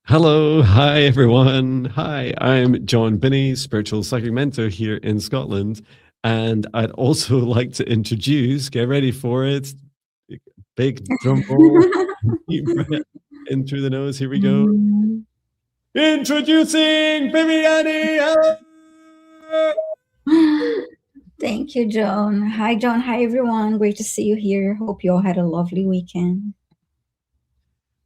Hello, hi everyone. Hi, I'm Jon Binnie, spiritual psychic mentor here in Scotland. And I'd also like to introduce, get ready for it, big drum roll, deep breath in through the nose. Here we go. Mm. Introducing Viviane. Thank you, John. Hi, John. Hi, everyone. Great to see you here. Hope you all had a lovely weekend.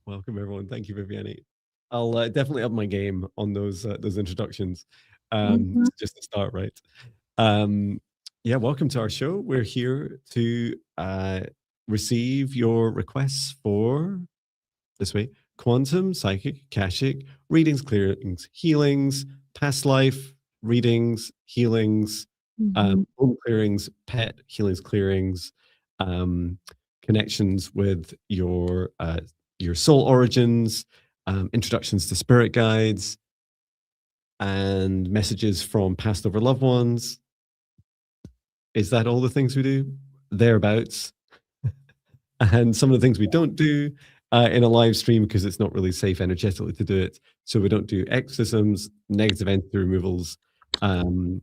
Welcome, everyone. Thank you, Viviane. I'll definitely up my game on those introductions, Mhm. just to start right. Yeah, welcome to our show. We're here to receive your requests for this way: quantum, psychic, Akashic, readings, clearings, healings, past life readings, healings, Mhm. home clearings, pet healings, clearings, connections with your soul origins, introductions to spirit guides, and messages from past over loved ones. Is that all the things we do? Thereabouts. And some of the things we don't do in a live stream because it's not really safe energetically to do it. So we don't do exorcisms, negative entity removals, and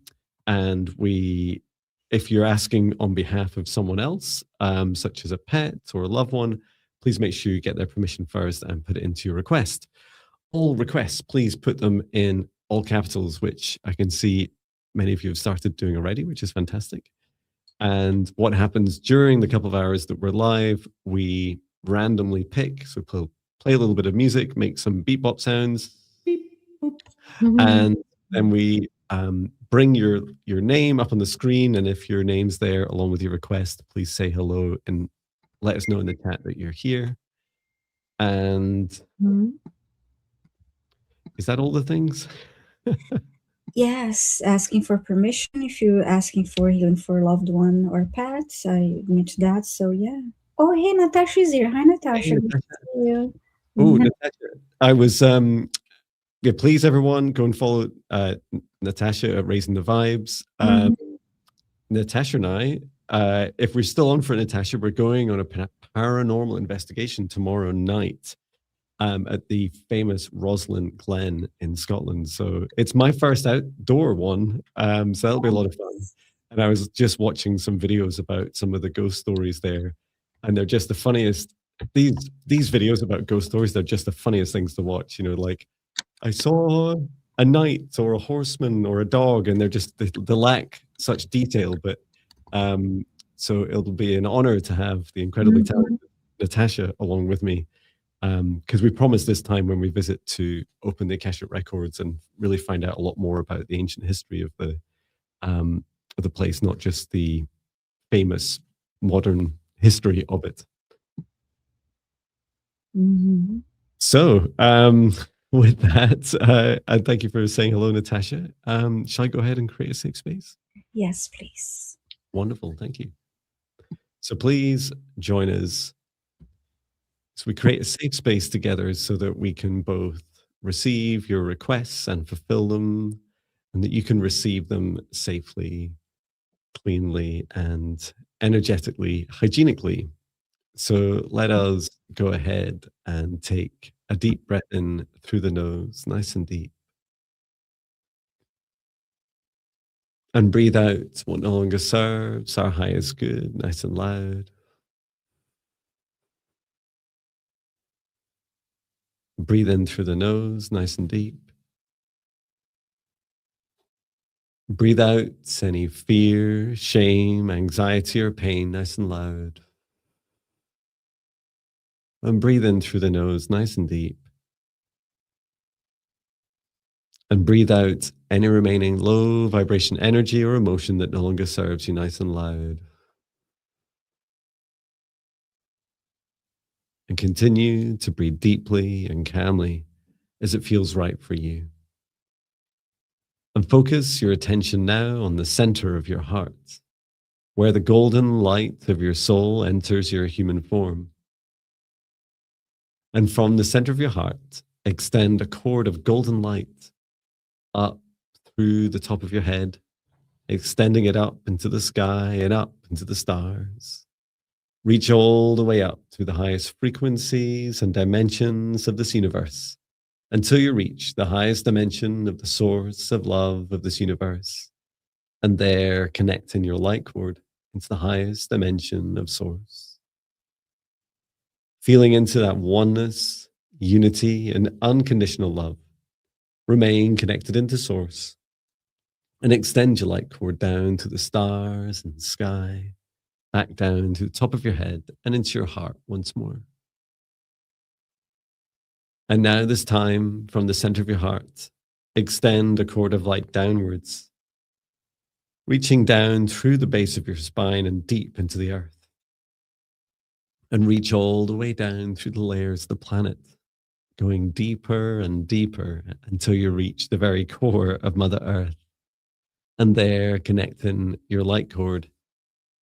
if you're asking on behalf of someone else, such as a pet or a loved one, please make sure you get their permission first and put it into your request. All requests, please put them in all capitals, which I can see many of you have started doing already, which is fantastic. And what happens during the couple of hours that we're live, we randomly pick, so play a little bit of music, make some beatbox sounds, beep, boop, and then we bring your name up on the screen, and if your name's there along with your request, please say hello and let us know in the chat that you're here. And Mhm. is that all the things? Yes, asking for permission if you're asking for healing for a loved one or pets. I admit that. So, yeah. Oh, hey, Natasha's here. Hi, Hey, Natasha. Good to Natasha. see you. Oh, Natasha. I was yeah, please everyone go and follow Natasha at Raising the Vibes. Mhm. Natasha and I, if we're still on for Natasha, we're going on a paranormal investigation tomorrow night at the famous Roslin Glen in Scotland. So it's my first outdoor one, so that'll be a lot of fun. And I was just watching some videos about some of the ghost stories there, and they're just the funniest. These videos about ghost stories, they're just the funniest things to watch. You know, like I saw a knight or a horseman or a dog, and they're just they lack such detail. But so it'll be an honor to have the incredibly Mhm. talented Natasha along with me, because we promised this time when we visit to open the Akashic records and really find out a lot more about the ancient history of the place, not just the famous modern history of it. Mhm. So, with that, and thank you for saying hello, Natasha. Shall I go ahead and create a safe space? Yes, please. Wonderful, thank you. So please join us. So we create a safe space together so that we can both receive your requests and fulfill them, and that you can receive them safely, cleanly, and energetically, hygienically. So let us go ahead and take a deep breath in through the nose, nice and deep. And breathe out what no longer serves. Our highest good, nice and loud. Breathe in through the nose, nice and deep. Breathe out any fear, shame, anxiety, or pain, nice and loud. And breathe in through the nose, nice and deep. And breathe out any remaining low vibration energy or emotion that no longer serves you, nice and loud. And continue to breathe deeply and calmly as it feels right for you. And focus your attention now on the center of your heart, where the golden light of your soul enters your human form. And from the center of your heart, extend a cord of golden light up through the top of your head, extending it up into the sky and up into the stars. Reach all the way up to the highest frequencies and dimensions of this universe until you reach the highest dimension of the source of love of this universe. And there, connecting your light cord into the highest dimension of source. Feeling into that oneness, unity, and unconditional love. Remain connected into source and extend your light cord down to the stars and the sky, back down to the top of your head and into your heart once more. And now, this time, from the center of your heart, extend a cord of light downwards, reaching down through the base of your spine and deep into the earth, and reach all the way down through the layers of the planet, going deeper and deeper until you reach the very core of Mother Earth. And there, connecting your light cord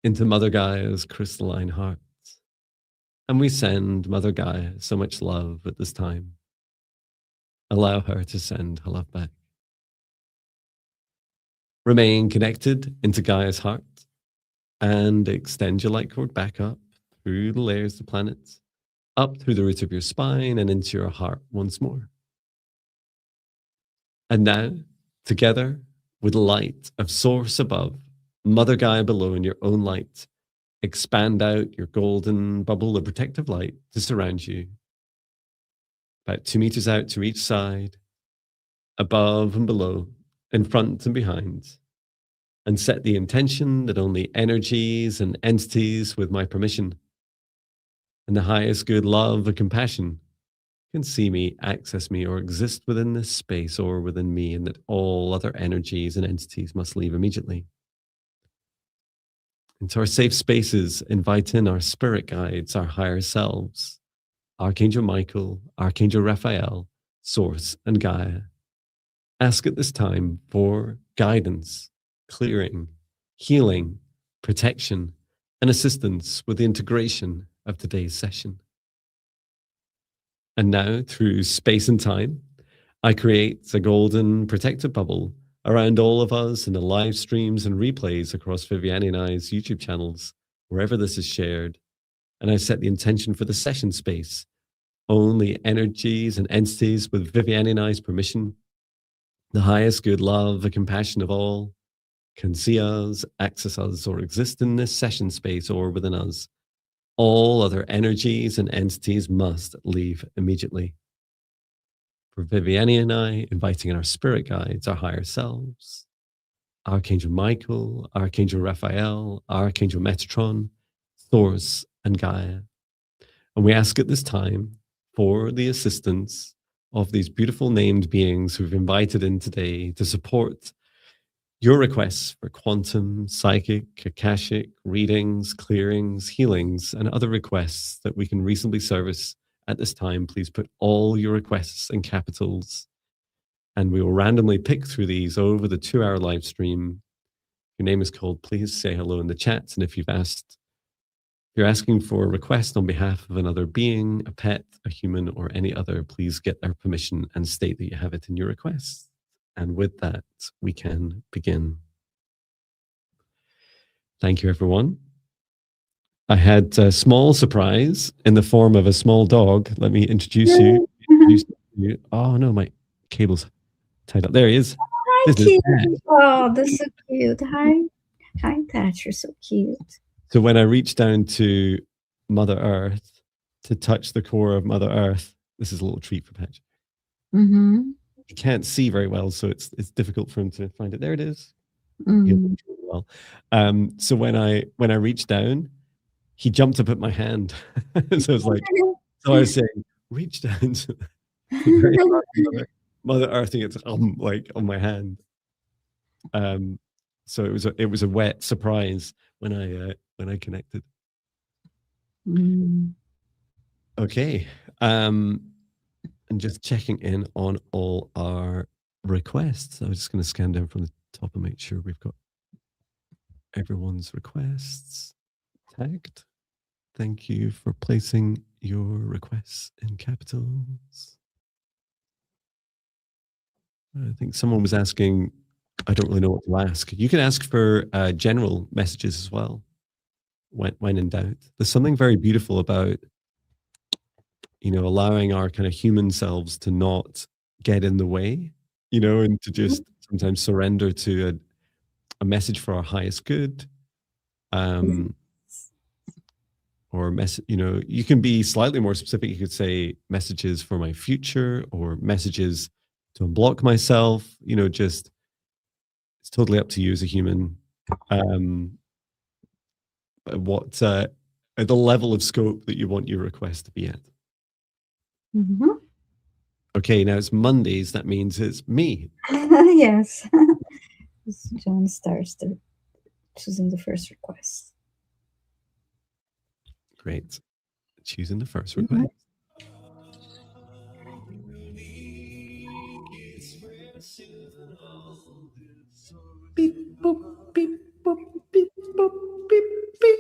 into Mother Gaia's crystalline heart. And we send Mother Gaia so much love at this time. Allow her to send her love back. Remain connected into Gaia's heart and extend your light cord back up through the layers of the planets, up through the root of your spine and into your heart once more. And now, together with light of source above, Mother Gaia below, and your own light, expand out your golden bubble of protective light to surround you. About 2 meters out to each side, above and below, in front and behind. And set the intention that only energies and entities with my permission and the highest good love and compassion can see me, access me, or exist within this space or within me, and that all other energies and entities must leave immediately. Into our safe spaces, invite in our spirit guides, our higher selves, Archangel Michael, Archangel Raphael, Source, and Gaia. Ask at this time for guidance, clearing, healing, protection, and assistance with the integration of today's session. And now, through space and time, I create a golden protective bubble around all of us in the live streams and replays across Viviane and I's YouTube channels, wherever this is shared. And I set the intention for the session space. Only energies and entities with Viviane and I's permission, the highest good love and compassion of all, can see us, access us, or exist in this session space or within us. All other energies and entities must leave immediately. For Viviane and I, inviting in our spirit guides, our higher selves, Archangel Michael, Archangel Raphael, Archangel Metatron, Source, and Gaia. And we ask at this time for the assistance of these beautiful named beings who've invited in today to support your requests for quantum, psychic, Akashic, readings, clearings, healings, and other requests that we can reasonably service at this time. Please put all your requests in capitals, and we will randomly pick through these over the 2-hour live stream. Your name is called. Please say hello in the chat. And if you're asking for a request on behalf of another being, a pet, a human, or any other, please get their permission and state that you have it in your request. And with that, we can begin. Thank you, everyone. I had a small surprise in the form of a small dog. Let me introduce you. Oh, no, my cable's tied up. There he is. Hi, cute. Oh, that's so cute. Hi, Pat. You're so cute. So when I reached down to Mother Earth to touch the core of Mother Earth, this is a little treat for Patrick. Mm-hmm. He can't see very well, so it's difficult for him to find it. There it is. Mm-hmm. Well, so when I reached down, he jumped up at my hand. So it's like, so I was saying, reach down to the very heart of Mother Earth, and it's like on my hand. So it was a wet surprise when I connected. Mm. Okay. And just checking in on all our requests. I'm just going to scan down from the top and make sure we've got everyone's requests tagged. Thank you for placing your requests in capitals. I think someone was asking, I don't really know what to ask. You can ask for general messages as well when in doubt. There's something very beautiful about allowing our kind of human selves to not get in the way, and to just sometimes surrender to a message for our highest good. Or you can be slightly more specific. You could say messages for my future or messages to unblock myself. Just it's totally up to you as a human. What the level of scope that you want your request to be at. Mm-hmm. Okay, now it's Mondays. That means it's me. Yes. Jon starts choosing the first request. Great. Choosing the first request. Beep, boop, beep, boop, beep, boop, beep, beep.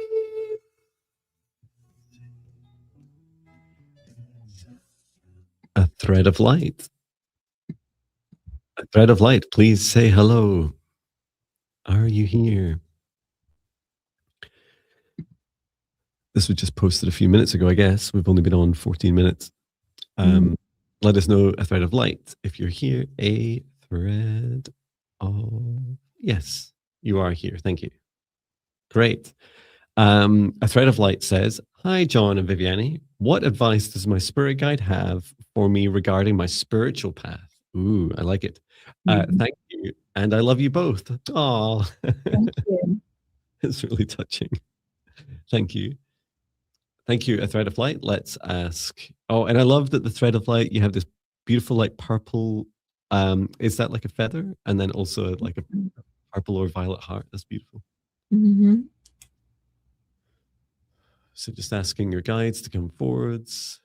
A thread of light. A thread of light, please say hello. Are you here? This was just posted a few minutes ago, I guess. We've only been on 14 minutes. Let us know, a thread of light, if you're here. A thread of... Yes, you are here. Thank you. Great. A thread of light says, "Hi, Jon and Viviane. What advice does my spirit guide have for me regarding my spiritual path?" Ooh, I like it. Thank you. And I love you both. Oh, Thank you. it's really touching. Thank you. Thank you, a thread of light. Let's ask. Oh, and I love that the thread of light, you have this beautiful, like purple. Is that like a feather? And then also like a purple or violet heart. That's beautiful. Mm-hmm. So just asking your guides to come forwards.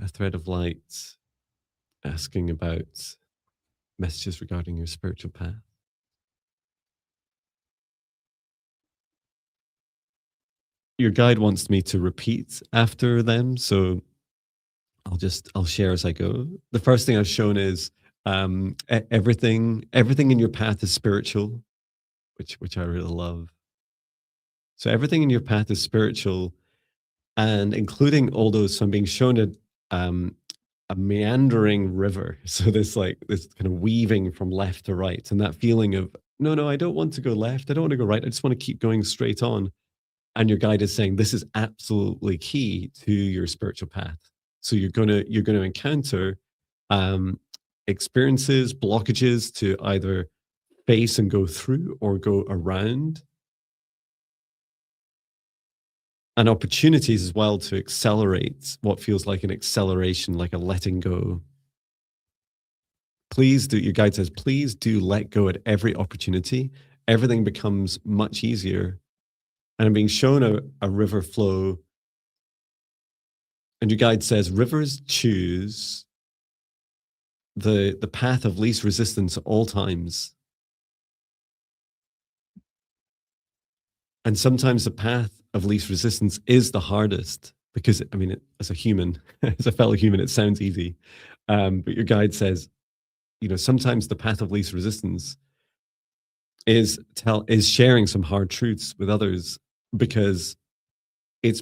A thread of light, asking about messages regarding your spiritual path. Your guide wants me to repeat after them, so I'll share as I go. The first thing I've shown is everything in your path is spiritual, which I really love. So everything in your path is spiritual, and including all those. So I'm being shown a meandering river. So this kind of weaving from left to right, and that feeling of no, I don't want to go left. I don't want to go right. I just want to keep going straight on. And your guide is saying this is absolutely key to your spiritual path. So you're gonna encounter experiences, blockages to either face and go through or go around, and opportunities as well to accelerate what feels like an acceleration, like a letting go. Please do, your guide says, please do let go at every opportunity. Everything becomes much easier. And I'm being shown a river flow. And your guide says, rivers choose the path of least resistance at all times. And sometimes the path of least resistance is the hardest because, I mean, as a human, as a fellow human, it sounds easy. But your guide says, sometimes the path of least resistance is sharing some hard truths with others, because it's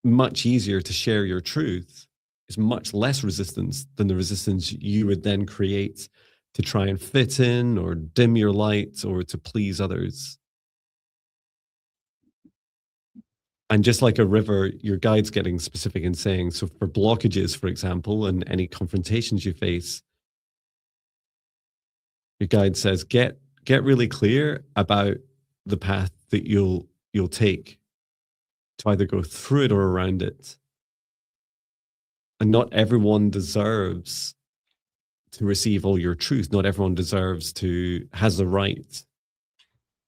much easier to share your truth. It's much less resistance than the resistance you would then create to try and fit in or dim your light or to please others. And just like a river, your guide's getting specific in saying, so for blockages, for example, and any confrontations you face, your guide says, get really clear about the path that you'll take to either go through it or around it. And not everyone deserves to receive all your truth. Not everyone has the right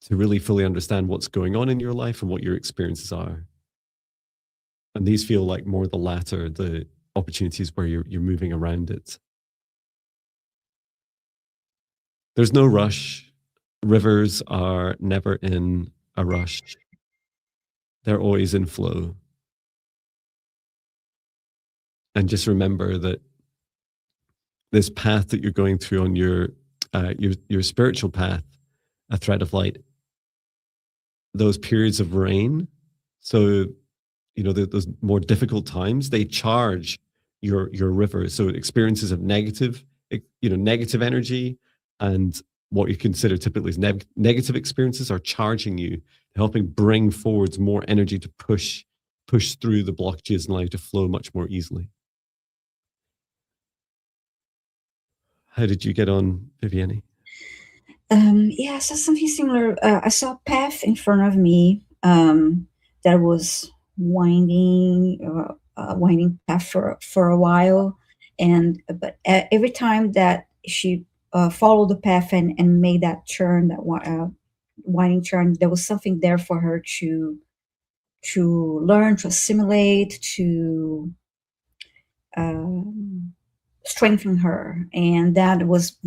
to really fully understand what's going on in your life and what your experiences are. And these feel like more the latter, the opportunities where you're moving around it. There's no rush. Rivers are never in a rush. They're always in flow. And just remember that this path that you're going through on your spiritual path, a thread of light, those periods of rain, so those more difficult times, they charge your river. So experiences of negative negative energy, and what you consider typically as negative experiences are charging you, helping bring forwards more energy to push through the blockages and allow you to flow much more easily. How did you get on, Viviane? Yeah, so something similar. I saw a path in front of me that was winding path for a while, but every time that she followed the path and made that turn, that winding turn, there was something there for her to learn, to assimilate, to strengthen her, and that was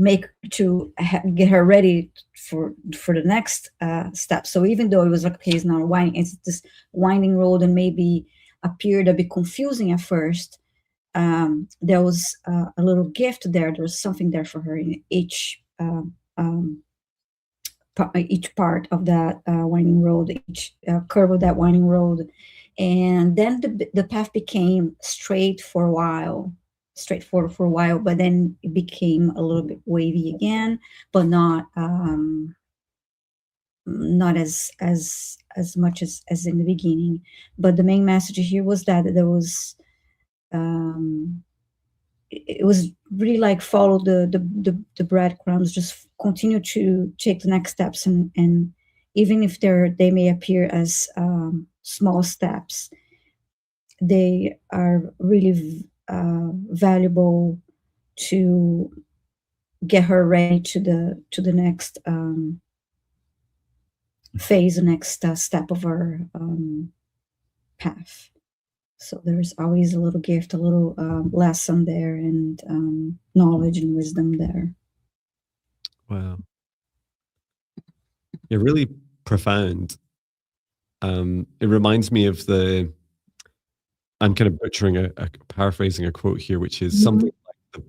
get her ready for the next step. So even though it was like, okay, it's not winding, it's this winding road, and maybe appeared a bit confusing at first, there was a little gift there. There was something there for her in each part of that winding road, each curve of that winding road. And then the path became straightforward for a while, but then it became a little bit wavy again, but not as much as in the beginning. But the main message here was that there was it was really like follow the breadcrumbs, just continue to take the next steps, and even if they may appear as small steps, they are really valuable to get her ready to the next phase, the next step of her path. So there's always a little gift, a little lesson there, and knowledge and wisdom there. Wow. Yeah, really profound. It reminds me of I'm kind of butchering paraphrasing a quote here, which is something like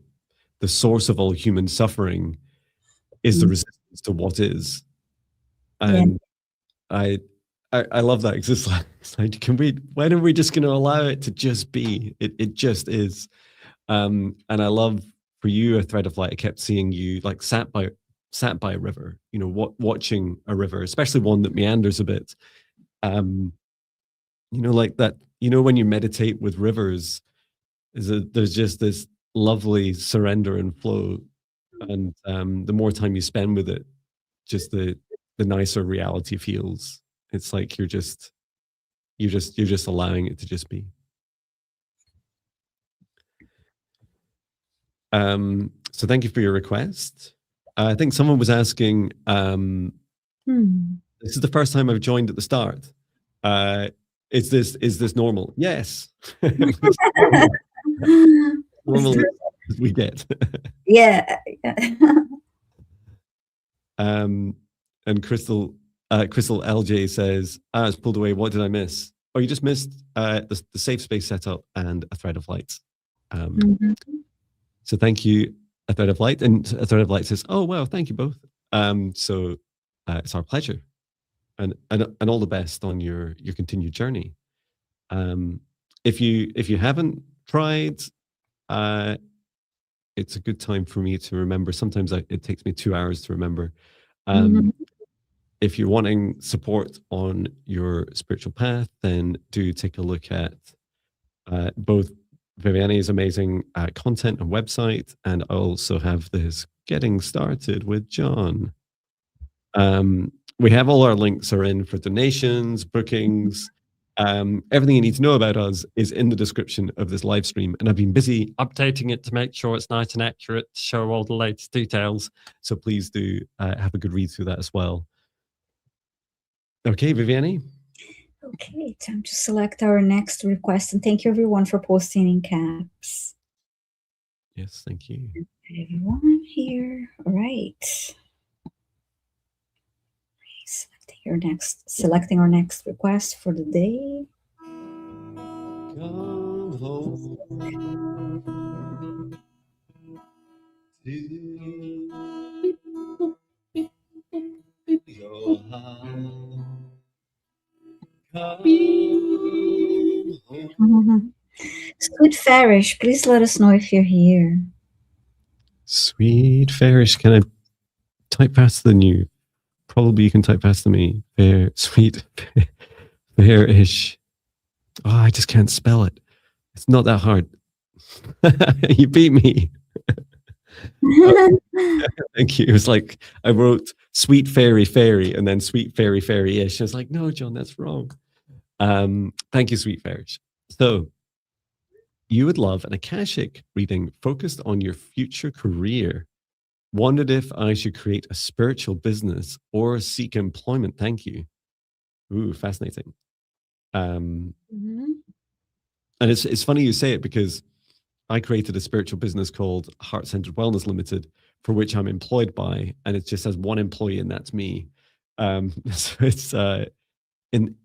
the source of all human suffering is the resistance to what is. And I love that, because it's like, when are we just going to allow it to just be? It just is. And I love, for you, a thread of light, I kept seeing you like sat by a river, watching a river, especially one that meanders a bit. Like that, when you meditate with rivers, there's just this lovely surrender and flow. And the more time you spend with it, just the nicer reality feels. It's like you're just allowing it to just be. So thank you for your request. I think someone was asking, this is the first time I've joined at the start. Is this normal? Yes. Normal as we get. Yeah. And Crystal LJ says, it's pulled away. What did I miss? Oh, you just missed the safe space setup and a thread of light. So thank you, a thread of light. And a thread of light says, oh, well, thank you both. So it's our pleasure, and all the best on your continued journey. If you haven't tried, it's a good time for me to remember. Sometimes it takes me 2 hours to remember. If you're wanting support on your spiritual path, then do take a look at both Viviane's amazing content and website, and I also have this Getting Started with Jon. We have all our links are in for donations, bookings. Everything you need to know about us is in the description of this live stream, and I've been busy updating it to make sure it's nice and accurate, to show all the latest details. So please do have a good read through that as well. Okay, Viviane. Okay, time to select our next request, and thank you everyone for posting in caps. Yes, thank you. Everyone here. All right. Selecting our next request for the day. Come home to your heart. Sweet Farish, please let us know if you're here. Sweet fairish. Can I type faster than you? Probably you can type faster than me. Fair, sweet, fairish. Oh, I just can't spell it. It's not that hard. You beat me. Thank you. It was like I wrote sweet fairy fairy and then sweet fairy fairy ish. I was like, no, Jon, that's wrong. Thank you, sweet fairies. So you would love an Akashic reading focused on your future career. Wondered if I should create a spiritual business or seek employment. Thank you. Ooh, fascinating. And it's funny you say it because I created a spiritual business called Heart Centered Wellness Limited, for which I'm employed by, and it just has one employee, and that's me. So it's in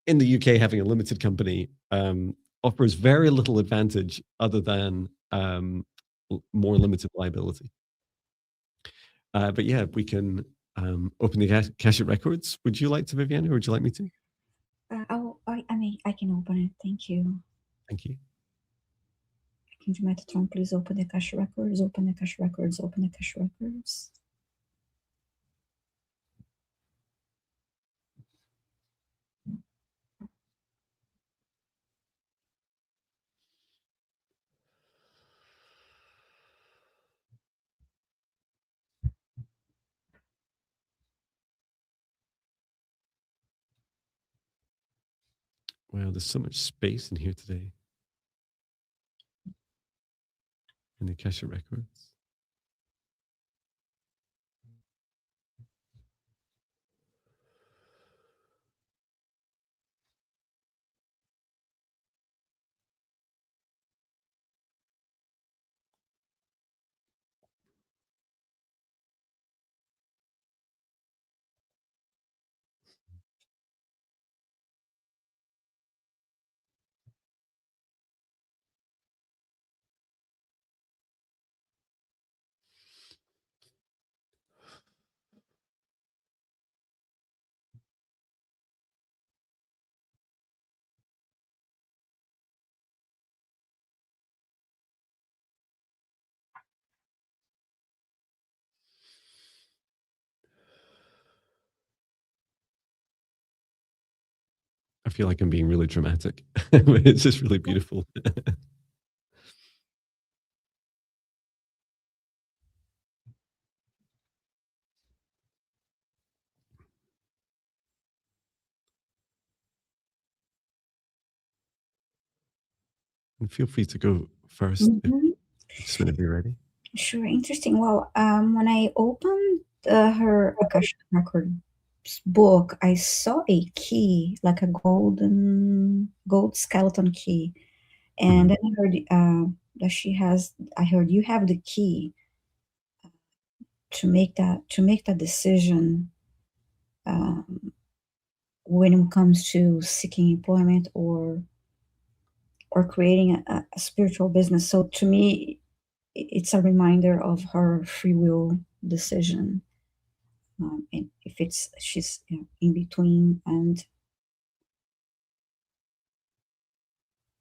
the UK, having a limited company offers very little advantage other than more limited liability. But yeah, we can open the Akashic records. Would you like to, Viviane, or would you like me to? I mean, I can open it. Thank you. Thank you. Can you Metatron please open the Akashic records? Open the Akashic records. Open the Akashic records. Wow, there's so much space in here today. In the Akashic records. I feel like I'm being really dramatic, but it's just really beautiful. And feel free to go first just whenever you're ready. Sure, interesting. Well, when I opened her Akashic record book, I saw a key, like a gold skeleton key, and then I heard that she has. I heard you have the key to make that decision when it comes to seeking employment or creating a spiritual business. So to me, it's a reminder of her free will decision. And if she's in between, and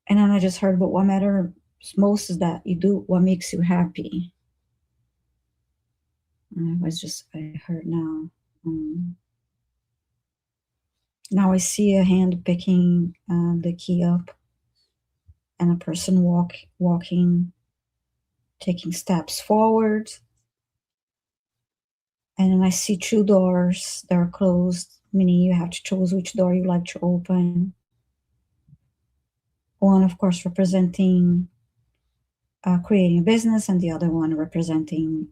then I just heard, but what matters most is that you do what makes you happy. And I heard now. Now I see a hand picking the key up, and a person walking, taking steps forward. And then I see two doors that are closed, meaning you have to choose which door you like to open. One, of course, representing creating a business, and the other one representing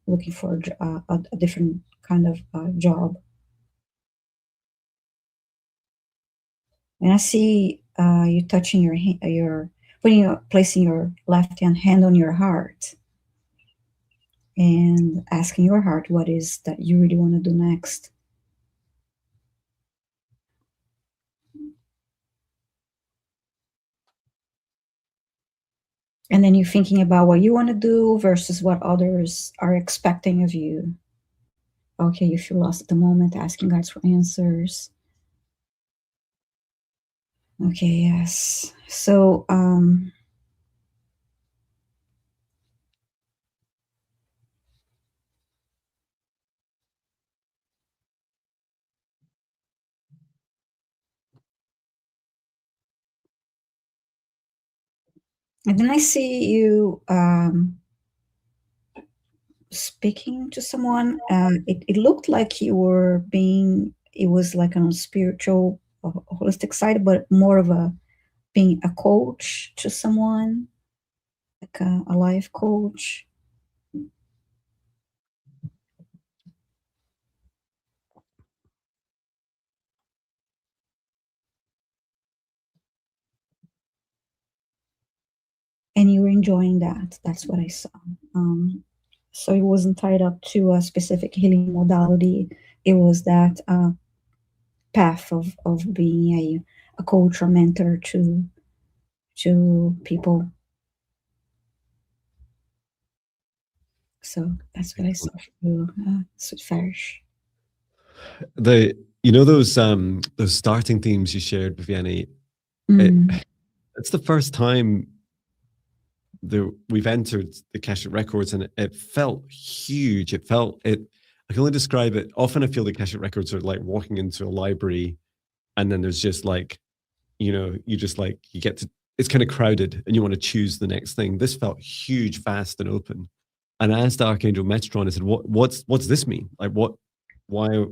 looking for a different kind of job. And I see you touching placing your left hand on your heart and asking your heart what is that you really want to do next. And then you're thinking about what you want to do versus what others are expecting of you. Okay, you feel lost at the moment, asking God for answers. Okay, yes. So And then I see you speaking to someone. It looked like you were being, it was like on a spiritual, holistic side, but more of a being a coach to someone, like a life coach. And you were enjoying that. That's what I saw. So it wasn't tied up to a specific healing modality. It was that path of being a coach or mentor to people. So that's what I saw for you, Sweet Farish. Those starting themes you shared, Viviane, it's the first time we've entered the Akashic Records, and it felt huge. I can only describe it. Often I feel the Akashic Records are like walking into a library, and then there's just like, you get to, it's kind of crowded and you want to choose the next thing. This felt huge, vast, and open. And I asked Archangel Metatron, I said, what's this mean? Like why,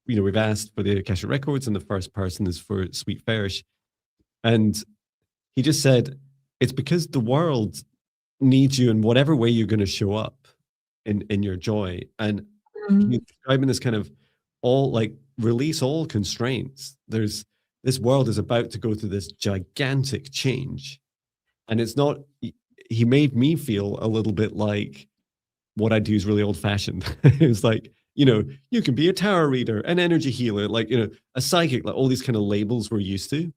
we've asked for the Akashic Records and the first person is for Sweet Farish. And he just said, it's because the world needs you in whatever way you're going to show up in your joy. And he's describing this kind of release all constraints. This world is about to go through this gigantic change. And it's not, he made me feel a little bit like what I do is really old fashioned. It's like, you can be a tarot reader, an energy healer, a psychic, like all these kind of labels we're used to.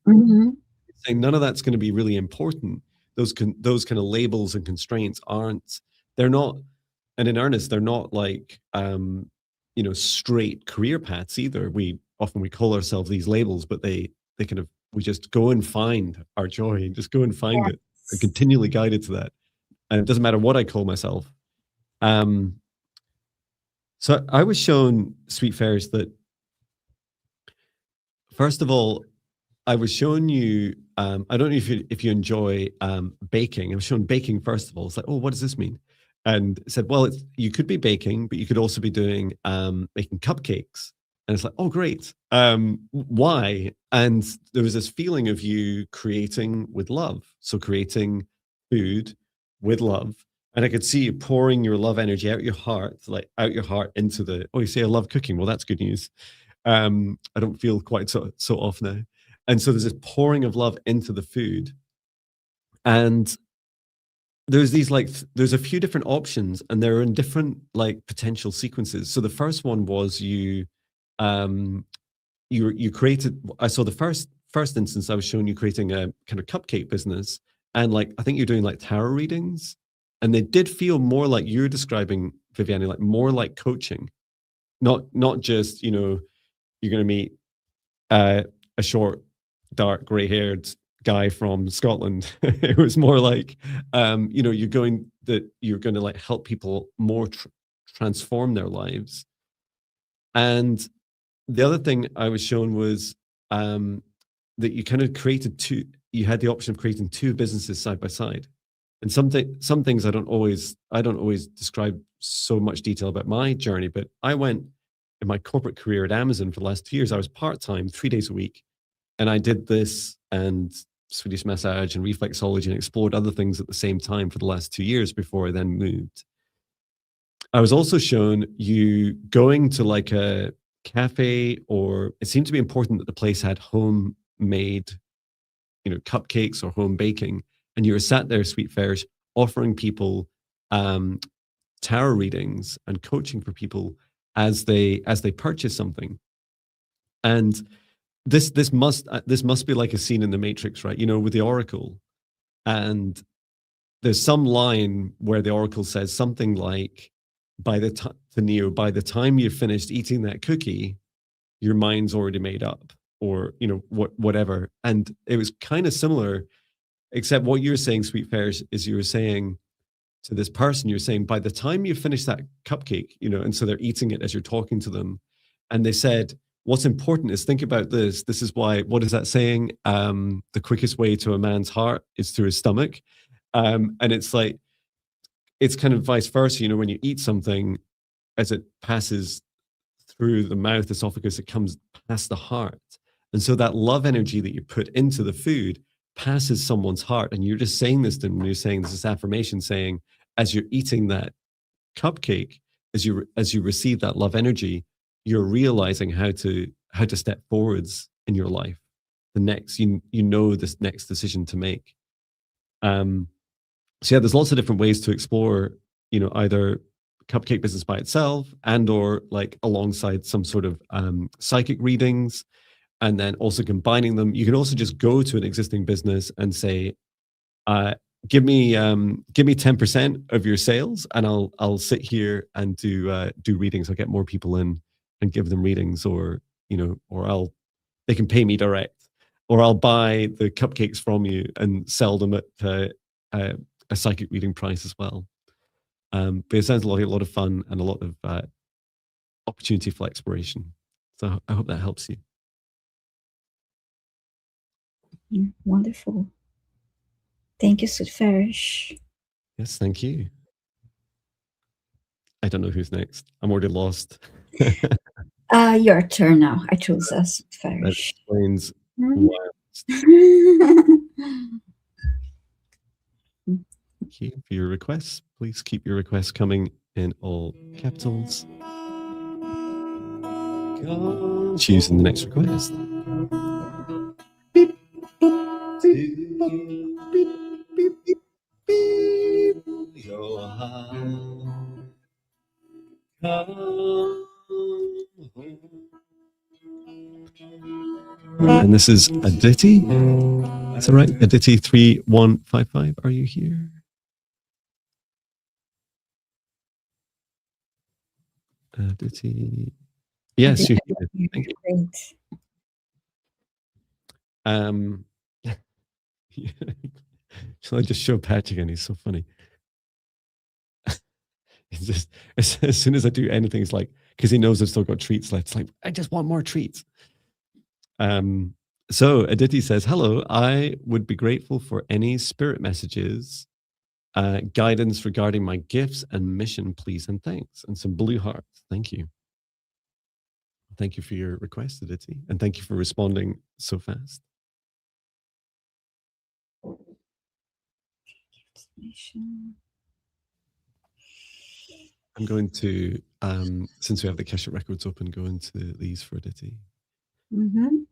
Saying none of that's going to be really important. Those kind of labels and constraints they're not, and in earnest, they're not like, straight career paths either. We call ourselves these labels, but they kind of, we just go and find our joy and just go and find it and continually guided to that. And it doesn't matter what I call myself. So I was shown, Sweet Fairs, that first of all, I was showing you, I don't know if you enjoy baking. I was shown baking first of all. It's like, oh, what does this mean? And it said, well, you could be baking, but you could also be doing making cupcakes. And it's like, oh, great. Why? And there was this feeling of you creating with love. So creating food with love. And I could see you pouring your love energy out your heart, into the, oh, you say I love cooking. Well, that's good news. I don't feel quite so off now. And so there's this pouring of love into the food. And there's there's a few different options, and they're in different potential sequences. So the first one was you created, I saw the first instance, I was showing you creating a kind of cupcake business. And I think you're doing tarot readings. And they did feel more like you're describing, Viviane, like more like coaching, not just, you're going to meet a short, dark, gray-haired guy from Scotland. It was more like, you're going to help people more transform their lives. And the other thing I was shown was that you kind of you had the option of creating two businesses side by side. And some things I don't always describe so much detail about my journey, but I went in my corporate career at Amazon for the last 2 years. I was part-time, 3 days a week. And I did this and Swedish massage and reflexology and explored other things at the same time for the last 2 years before I then moved. I was also shown you going to a cafe, or it seemed to be important that the place had homemade, cupcakes or home baking. And you were sat there, Sweet Fairs, offering people tarot readings and coaching for people as they purchase something. And this must be like a scene in the Matrix, right? With the Oracle. And there's some line where the Oracle says something like, to Neo, by the time you've finished eating that cookie, your mind's already made up, or whatever. And it was kind of similar, except what you're saying, Sweet Fairs, is you were saying to this person, you're saying, by the time you finish that cupcake, and so they're eating it as you're talking to them. And they said, what's important is think about this. This is why, what is that saying? The quickest way to a man's heart is through his stomach. And it's like, it's kind of vice versa. You know, when you eat something, as it passes through the mouth, esophagus, it comes past the heart. And so that love energy that you put into the food passes someone's heart. And you're just saying this to them, you're saying this affirmation saying, as you're eating that cupcake, as you receive that love energy, you're realizing how to step forwards in your life. The next, you know, this next decision to make. So yeah, there's lots of different ways to explore, you know, either cupcake business by itself and or like alongside some sort of psychic readings, and then also combining them. You can also just go to an existing business and say, give me 10% of your sales, and I'll sit here and do readings. I'll get more people in and give them readings, or you know, or they can pay me direct, or I'll buy the cupcakes from you and sell them at a psychic reading price as well. But it sounds like a lot of fun and a lot of opportunity for exploration. So I hope that helps you. Wonderful. Thank you, Sudfarish. Yes, thank you. I don't know who's next. I'm already lost. Your turn now. I chose us, That Sudfarish. explains Mhm. why. Thank you for your requests. Please keep your requests coming in all capitals. Choosing the next request. Beep, boop, beep, boop, beep, beep, beep, beep. Yo, and this is Aditi. That's all right. Aditi 3155. Are you here? Aditi. Yes, you're here. Thank you. Great. Shall I just show Patch again? He's so funny. It's just as soon as I do anything, it's like, because he knows I've still got treats left. It's like, I just want more treats. So Aditi says, hello, I would be grateful for any spirit messages, guidance regarding my gifts and mission, please, and thanks. And some blue hearts. Thank you. Thank you for your request, Aditi. And thank you for responding so fast. I'm going to, since we have the Akashic Records open, go into these for Aditi. Mm-hmm.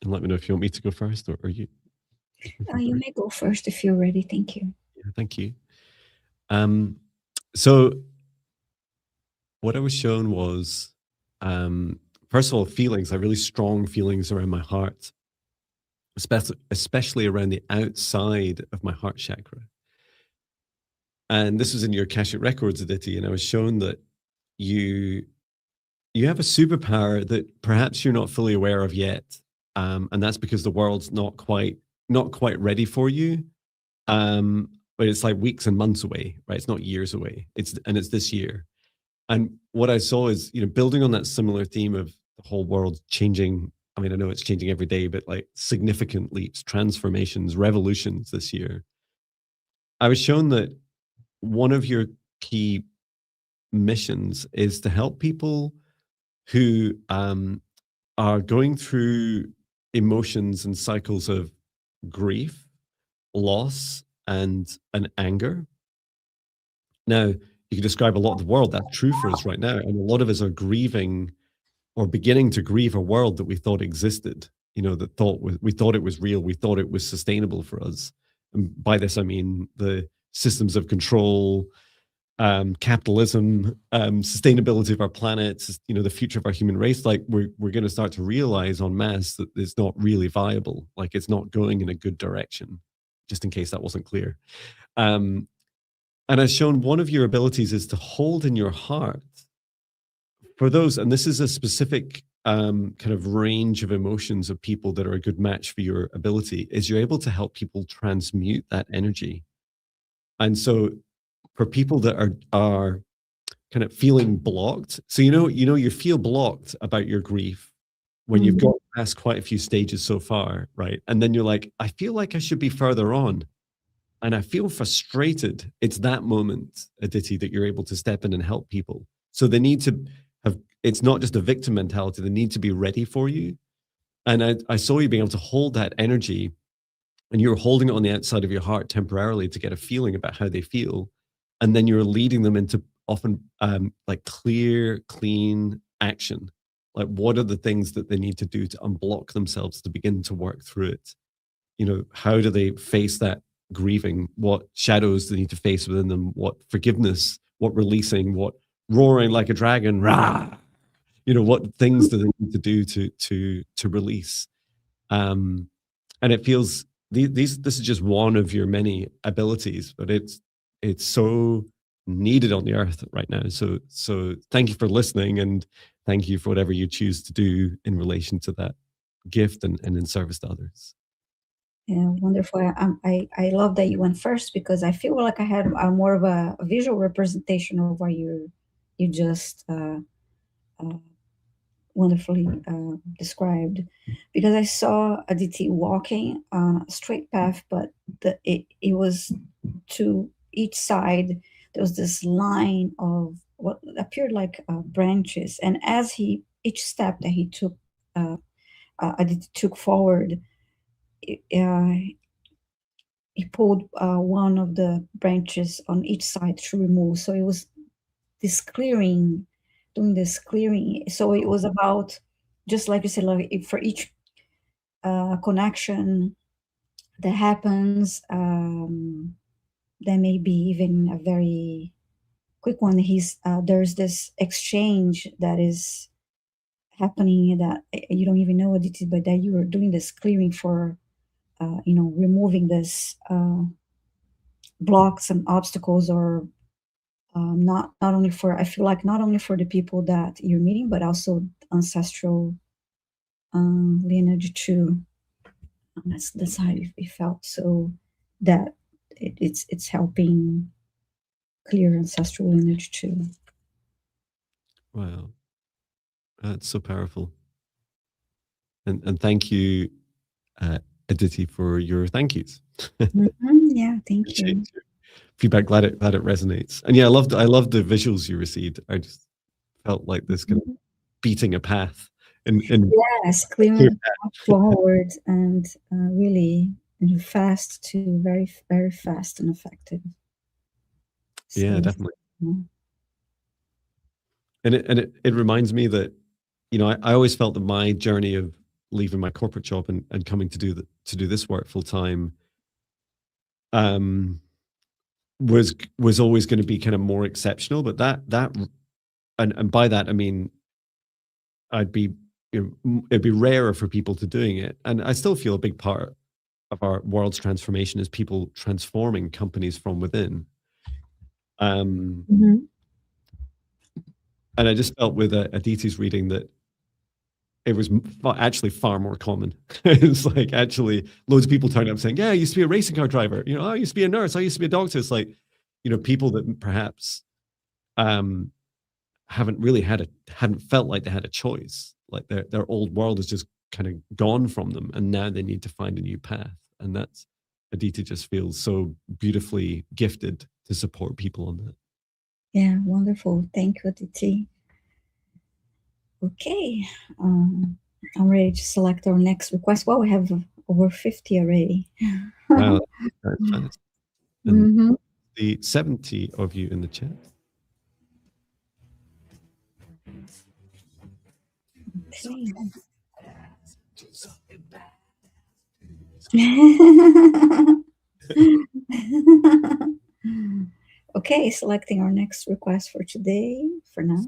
And let me know if you want me to go first, or you. You may go first if you're ready. Thank you. Yeah, thank you. So what I was shown was, first of all, feelings, like really strong feelings around my heart, especially around the outside of my heart chakra. And this was in your Akashic Records, Aditi, and I was shown that you have a superpower that perhaps you're not fully aware of yet, and that's because the world's not quite ready for you. But it's like weeks and months away, right? It's not years away. It's this year. And what I saw is, you know, building on that similar theme of the whole world changing. I mean, I know it's changing every day, but like significant leaps, transformations, revolutions this year. I was shown that one of your key missions is to help people who are going through emotions and cycles of grief, loss, and anger. Now, you can describe a lot of the world. That's true for us right now. And a lot of us are grieving or beginning to grieve a world that we thought existed, that we thought it was real. We thought it was sustainable for us. And by this, I mean the systems of control, capitalism, sustainability of our planet, the future of our human race. Like we're going to start to realize en masse that it's not really viable. Like it's not going in a good direction, just in case that wasn't clear. And as shown, one of your abilities is to hold in your heart for those, and this is a specific kind of range of emotions of people that are a good match for your ability, is you're able to help people transmute that energy. And so for people that are kind of feeling blocked, so you feel blocked about your grief when you've got past quite a few stages so far, right? And then you're like, I feel like I should be further on. And I feel frustrated. It's that moment, Aditi, that you're able to step in and help people. So they need to have, it's not just a victim mentality, they need to be ready for you. And I saw you being able to hold that energy, and you're holding it on the outside of your heart temporarily to get a feeling about how they feel. And then you're leading them into often like clear, clean action. Like what are the things that they need to do to unblock themselves to begin to work through it? How do they face that grieving? What shadows they need to face within them? What forgiveness? What releasing? What roaring like a dragon? Rah! What things do they need to do to release? And it feels this is just one of your many abilities, but it's so needed on the earth right now. So thank you for listening, and thank you for whatever you choose to do in relation to that gift and in service to others. Yeah, wonderful. I love that you went first, because I feel like I had more of a visual representation of what you just wonderfully described, because I saw Aditi walking on a straight path, but it was to each side there was this line of what appeared like branches, and as each step that he took, Aditi took forward, he pulled one of the branches on each side to remove. So it was this clearing, doing this clearing. So it was about, just like you said, like for each connection that happens, there may be even a very quick one. There's this exchange that is happening that you don't even know what it is, but that you are doing this clearing for, removing this blocks and obstacles, or not only for, I feel like not only for the people that you're meeting, but also ancestral lineage too. That's how it felt. So that it's helping clear ancestral lineage too. Wow, that's so powerful. And thank you, Aditi, for your thank yous. Yeah, thank you. Feedback, glad it resonates. And yeah, I loved the visuals you received. I just felt like this kind of beating a path in yes, clearing forward, and really fast to very, very fast and effective. So, yeah, definitely. And it reminds me that, I always felt that my journey of leaving my corporate job and coming to do this work full time was always going to be kind of more exceptional. But that and by that I mean it'd be rarer for people to doing it. And I still feel a big part of our world's transformation is people transforming companies from within. And I just felt with Aditi's reading that it was actually far more common. It's like actually loads of people turning up saying, yeah, I used to be a racing car driver. I used to be a nurse. I used to be a doctor. It's like, people that perhaps hadn't felt like they had a choice. Like their old world has just kind of gone from them, and now they need to find a new path. And that's, Aditi just feels so beautifully gifted to support people on that. Yeah, wonderful. Thank you, Aditi. Okay, I'm ready to select our next request. Well, we have over 50 already. Wow, that's fast. And the 70 of you in the chat. Okay, selecting our next request for today for now.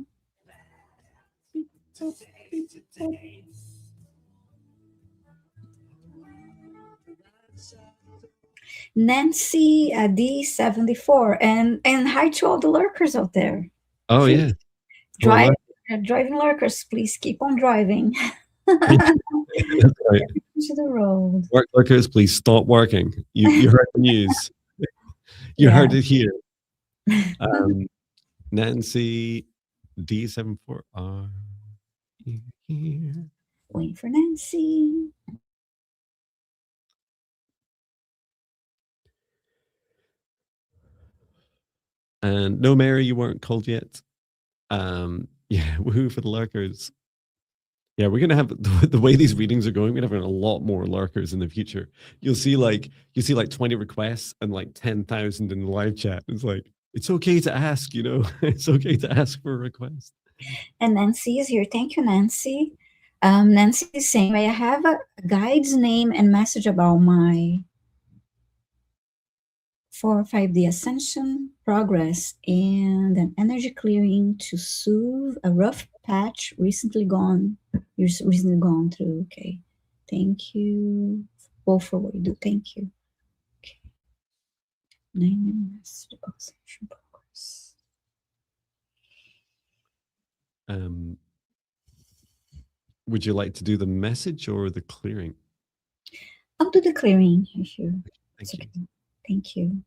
Nancy D74, and hi to all the lurkers out there. Oh Please yeah. drive, driving lurkers, please keep on driving. That's right. To the road. Workers, please stop working. You heard the news. You heard it here. Nancy D74, are you here? Waiting for Nancy. And no, Mary, you weren't called yet. Yeah, woohoo for the lurkers. Yeah, we're gonna have the way these readings are going. We're gonna have a lot more lurkers in the future. You'll see like 20 requests and like 10,000 in the live chat. It's like it's okay to ask, you know. It's okay to ask for a request. And Nancy is here. Thank you, Nancy. Nancy is saying, may I have a guide's name and message about my 4 or 5D ascension progress and an energy clearing to soothe a rough patch recently gone through. Okay. Thank you both for what you do. Thank you. Okay. Name and message about ascension progress. Would you like to do the message or the clearing? I'll do the clearing if you. Thank you. Okay. Thank you.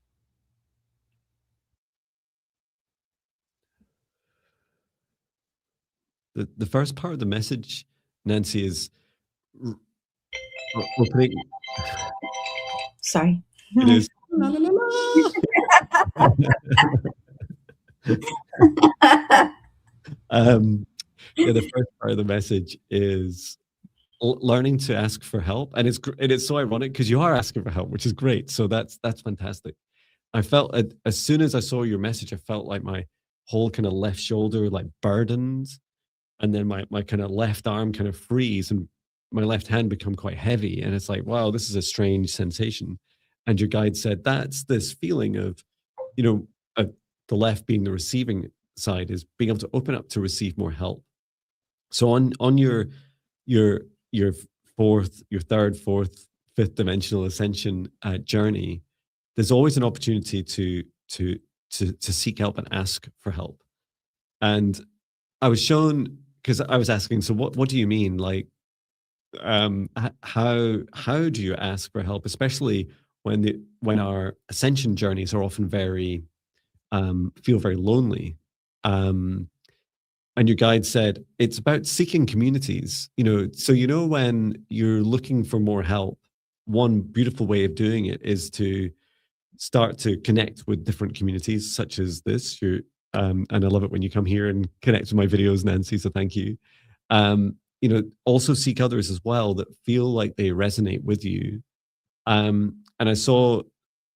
The first part of the message, Nancy, is opening. Sorry. It is. La, la, la, la. Yeah, the first part of the message is learning to ask for help, and it's so ironic because you are asking for help, which is great. So that's fantastic. I felt as soon as I saw your message, I felt like my whole kind of left shoulder like burdened, and then my kind of left arm kind of freeze, and my left hand become quite heavy, and it's like, wow, this is a strange sensation. And your guide said that's this feeling of, you know, the left being the receiving side is being able to open up to receive more help. So on your your third, fourth, fifth dimensional ascension journey, there's always an opportunity to seek help and ask for help. And I was shown, because I was asking, so what do you mean? Like, how do you ask for help, especially when our ascension journeys are often very feel very lonely. And your guide said it's about seeking communities, you know. So when you're looking for more help, one beautiful way of doing it is to start to connect with different communities such as this. And I love it when you come here and connect with my videos, Nancy, so thank you. Also seek others as well that feel like they resonate with you. And I saw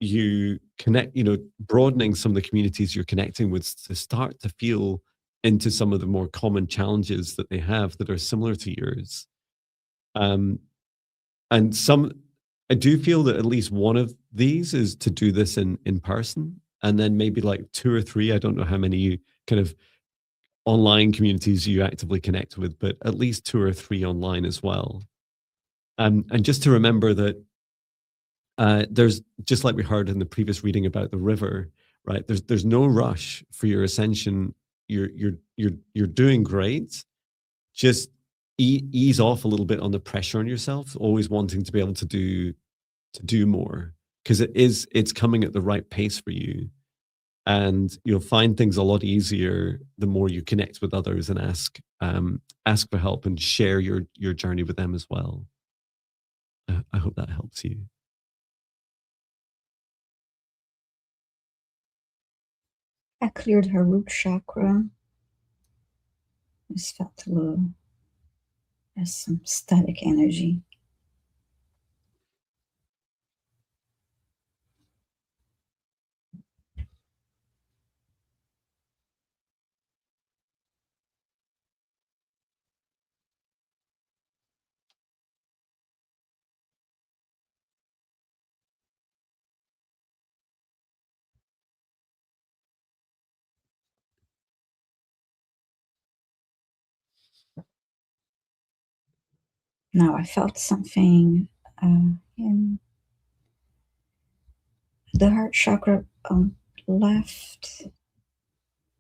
you connect, broadening some of the communities you're connecting with to start to feel into some of the more common challenges that they have that are similar to yours. And I do feel that at least one of these is to do this in person, and then maybe like two or three, I don't know how many you kind of online communities you actively connect with, but at least two or three online as well. And just to remember that there's, just like we heard in the previous reading about the river, right? There's no rush for your ascension. You're doing great. Just ease off a little bit on the pressure on yourself, always wanting to be able to do more, because it's coming at the right pace for you. And you'll find things a lot easier the more you connect with others and ask for help and share your journey with them as well. I hope that helps you. I cleared her root chakra. I just felt a little, there's some static energy. Now I felt something in the heart chakra on left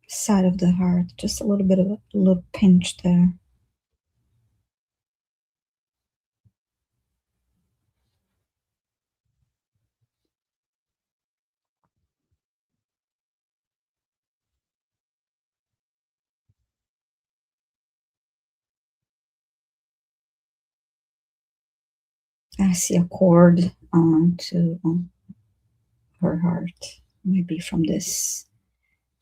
side of the heart, just a little bit of a little pinch there. I see a cord onto her heart, maybe from this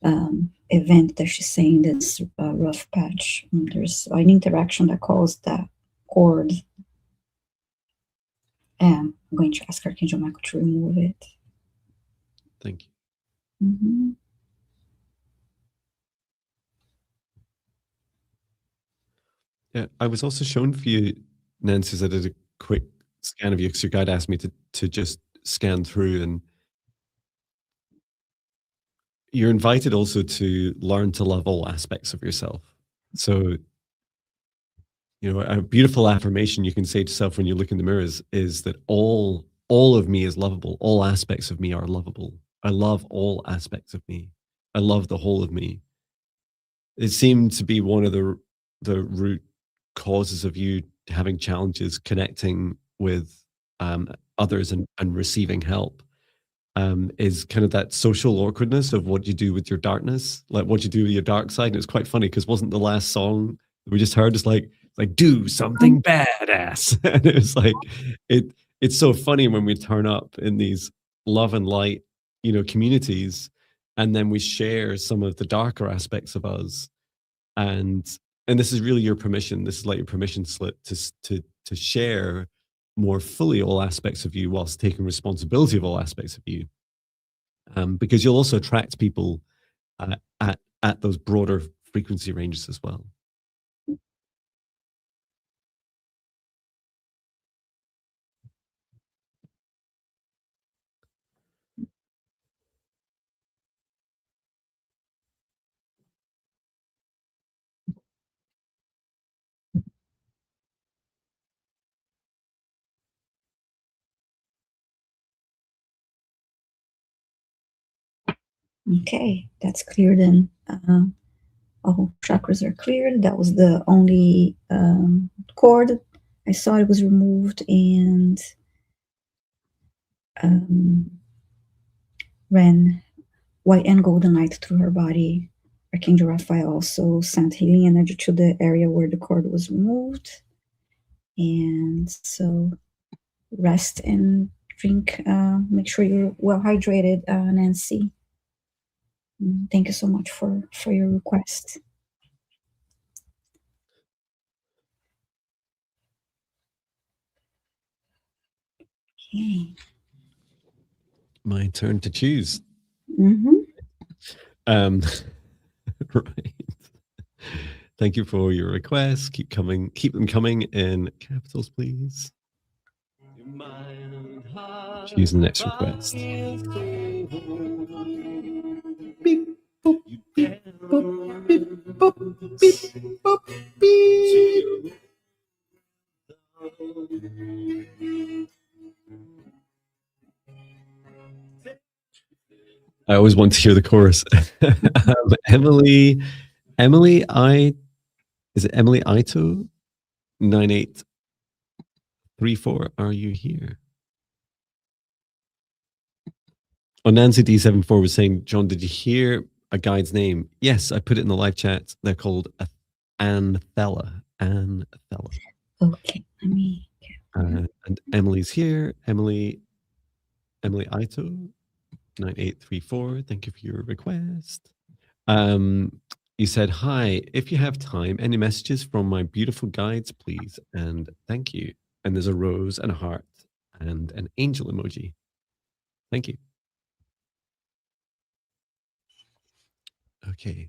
event that she's saying, this rough patch. There's an interaction that caused that cord. And I'm going to ask Archangel Michael to remove it. Thank you. Mm-hmm. Yeah, I was also shown for you, Nancy, as I did a quick scan of you because your guide asked me to just scan through, and you're invited also to learn to love all aspects of yourself. So, you know, a beautiful affirmation you can say to yourself when you look in the mirror is that all of me is lovable. All aspects of me are lovable. I love all aspects of me. I love the whole of me. It seemed to be one of the root causes of you having challenges connecting with others and receiving help, is kind of that social awkwardness of what you do with your darkness, like what you do with your dark side. And it's quite funny because wasn't the last song we just heard is like do something badass, and it was like it. It's so funny when we turn up in these love and light, you know, communities, and then we share some of the darker aspects of us, and this is really your permission. This is like your permission slip to share more fully all aspects of you whilst taking responsibility of all aspects of you, because you'll also attract people at those broader frequency ranges as well. Okay, that's clear then. All chakras are cleared. That was the only cord. I saw it was removed and ran white and golden light through her body. Archangel Raphael also sent healing energy to the area where the cord was removed. And so rest and drink. Make sure you're well hydrated, Nancy. Thank you so much for your request. Okay. My turn to choose. Mm-hmm. Right. Thank you for your requests. Keep them coming in capitals, please. Choose the next request. Beep, boop, beep, boop, beep, boop, beep, boop, beep. I always want to hear the chorus. Emily, is it Emily Ito? 9834. Are you here? Oh, Nancy D74 was saying, John, did you hear a guide's name? Yes, I put it in the live chat. They're called Anthella. Anthella. Okay, let me. And Emily's here. Emily Ito, 9834. Thank you for your request. You said, hi, if you have time, any messages from my beautiful guides, please? And thank you. And there's a rose and a heart and an angel emoji. Thank you. Okay.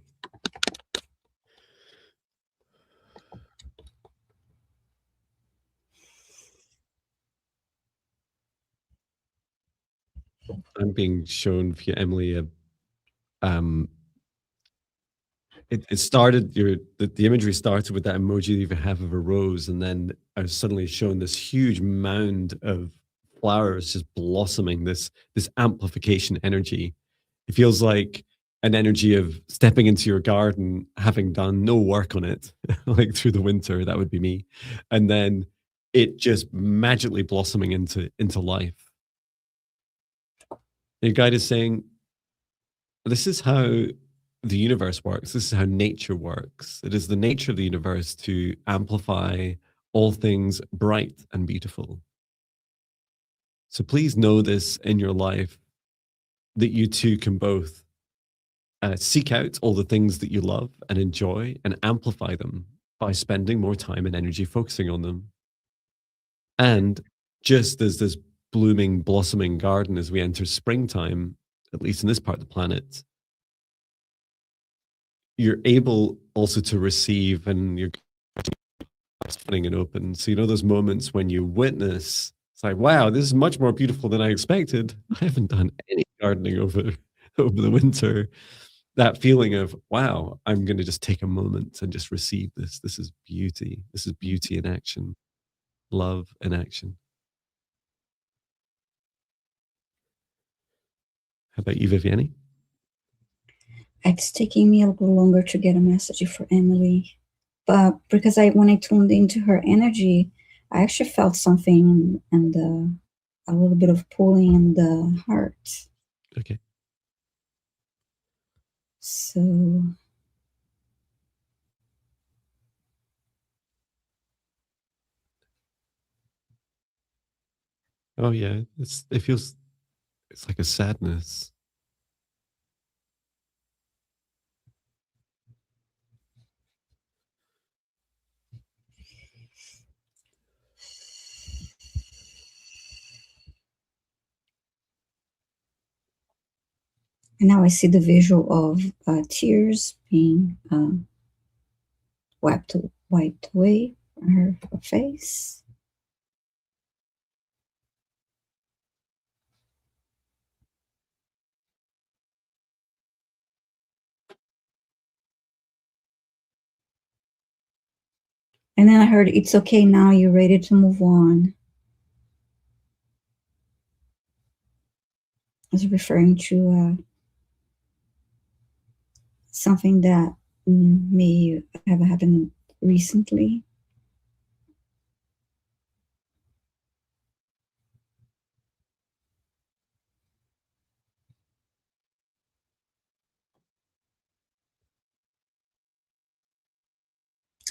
I'm being shown via Emily it started the imagery started with that emoji you have of a rose, and then I was suddenly shown this huge mound of flowers just blossoming, this amplification energy. It feels like an energy of stepping into your garden, having done no work on it, like through the winter, that would be me. And then it just magically blossoming into life. Your guide is saying, this is how the universe works. This is how nature works. It is the nature of the universe to amplify all things bright and beautiful. So please know this in your life, that you too can both seek out all the things that you love and enjoy and amplify them by spending more time and energy focusing on them. And just as this blooming, blossoming garden as we enter springtime, at least in this part of the planet, you're able also to receive, and you're opening and open. So, you know, those moments when you witness, it's like, wow, this is much more beautiful than I expected. I haven't done any gardening over the winter. That feeling of, wow, I'm going to just take a moment and just receive this. This is beauty. This is beauty in action, love in action. How about you, Viviane? It's taking me a little longer to get a message for Emily, but because when I tuned into her energy, I actually felt something and a little bit of pulling in the heart. Okay. So Oh yeah, it feels, it's like a sadness. and now I see the visual of tears being wiped away from her face. And then I heard, it's okay now, you're ready to move on. I was referring to something that may have happened recently.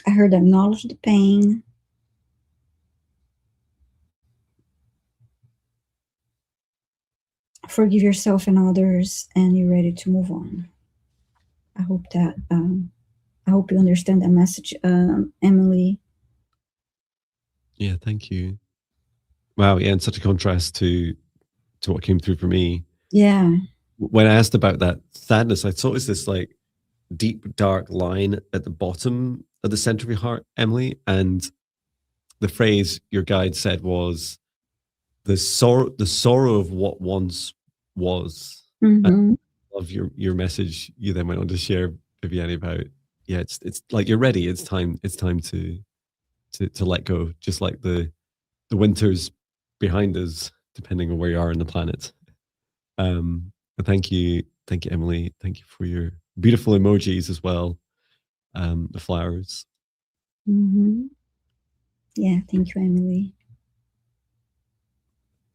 I heard acknowledge the pain. Forgive yourself and others, and you're ready to move on. I hope that I hope you understand that message, Emily. Yeah, thank you. Wow, yeah, and such a contrast to what came through for me. Yeah. When I asked about that sadness, I thought it was this like deep dark line at the bottom of the center of your heart, Emily, and the phrase your guide said was the sorrow of what once was. Mm-hmm. I love your message. You then went on to share, Viviane, about, yeah, it's like you're ready. It's time to let go, just like the winter's behind us, depending on where you are in the planet. But thank you, Emily. Thank you for your beautiful emojis as well. The flowers. Mm-hmm. Yeah, thank you, Emily.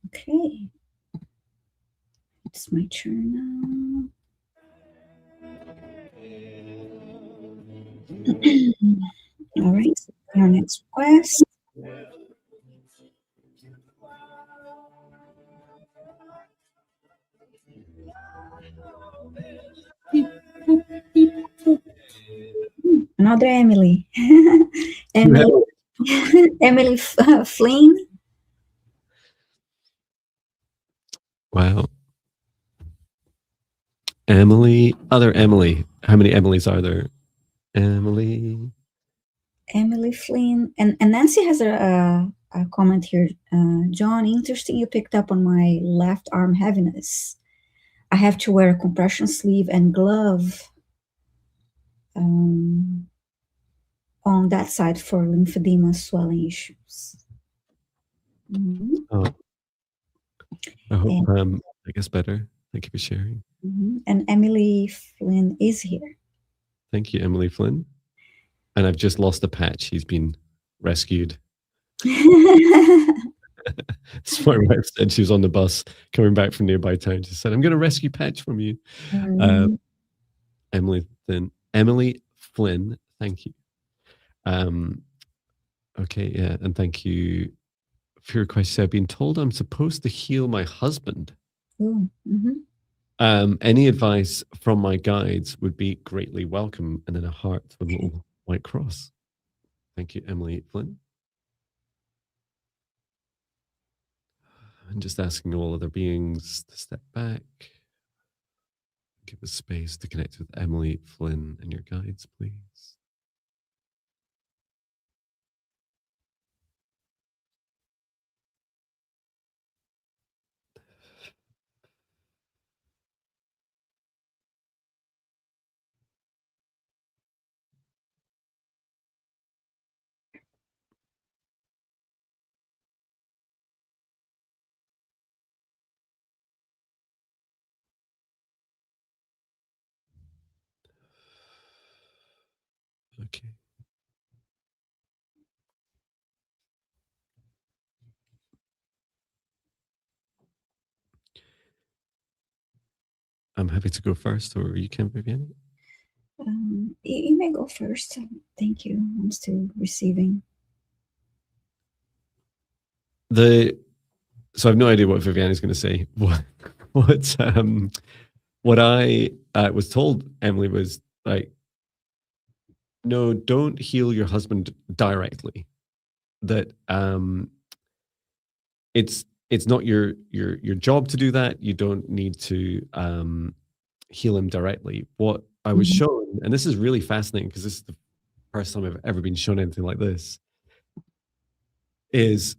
Okay. It's my turn now. All right, so our next request. Another Emily. Emily. Emily Flynn. Wow. Emily, other Emily. How many Emilys are there? Emily. Emily Flynn. And Nancy has a comment here. Jon, interesting you picked up on my left arm heaviness. I have to wear a compression sleeve and glove on that side for lymphedema swelling issues. Oh, I hope And, I guess better. Thank you for sharing. and Emily Flynn is here. Thank you, Emily Flynn. And I've just lost a patch. He's been rescued. So my wife said she was on the bus coming back from nearby town. She said, "I'm going to rescue Patch from you." Emily Flynn, thank you. Okay, yeah, and thank you for your question. I've been told I'm supposed to heal my husband. Any advice from my guides would be greatly welcome, and then a heart with a little white cross. Thank you, Emily Flynn. I'm just asking all other beings to step back. Give us space to connect with Emily Flynn and your guides, please. Okay. I'm happy to go first, or you can, Viviane. You may go first. Thank you. I'm still receiving. So I have no idea what Viviane is going to say. What I was told, Emily, was like, no, don't heal your husband directly. That it's not your job to do that. You don't need to heal him directly. What I was shown, and this is really fascinating because this is the first time I've ever been shown anything like this, is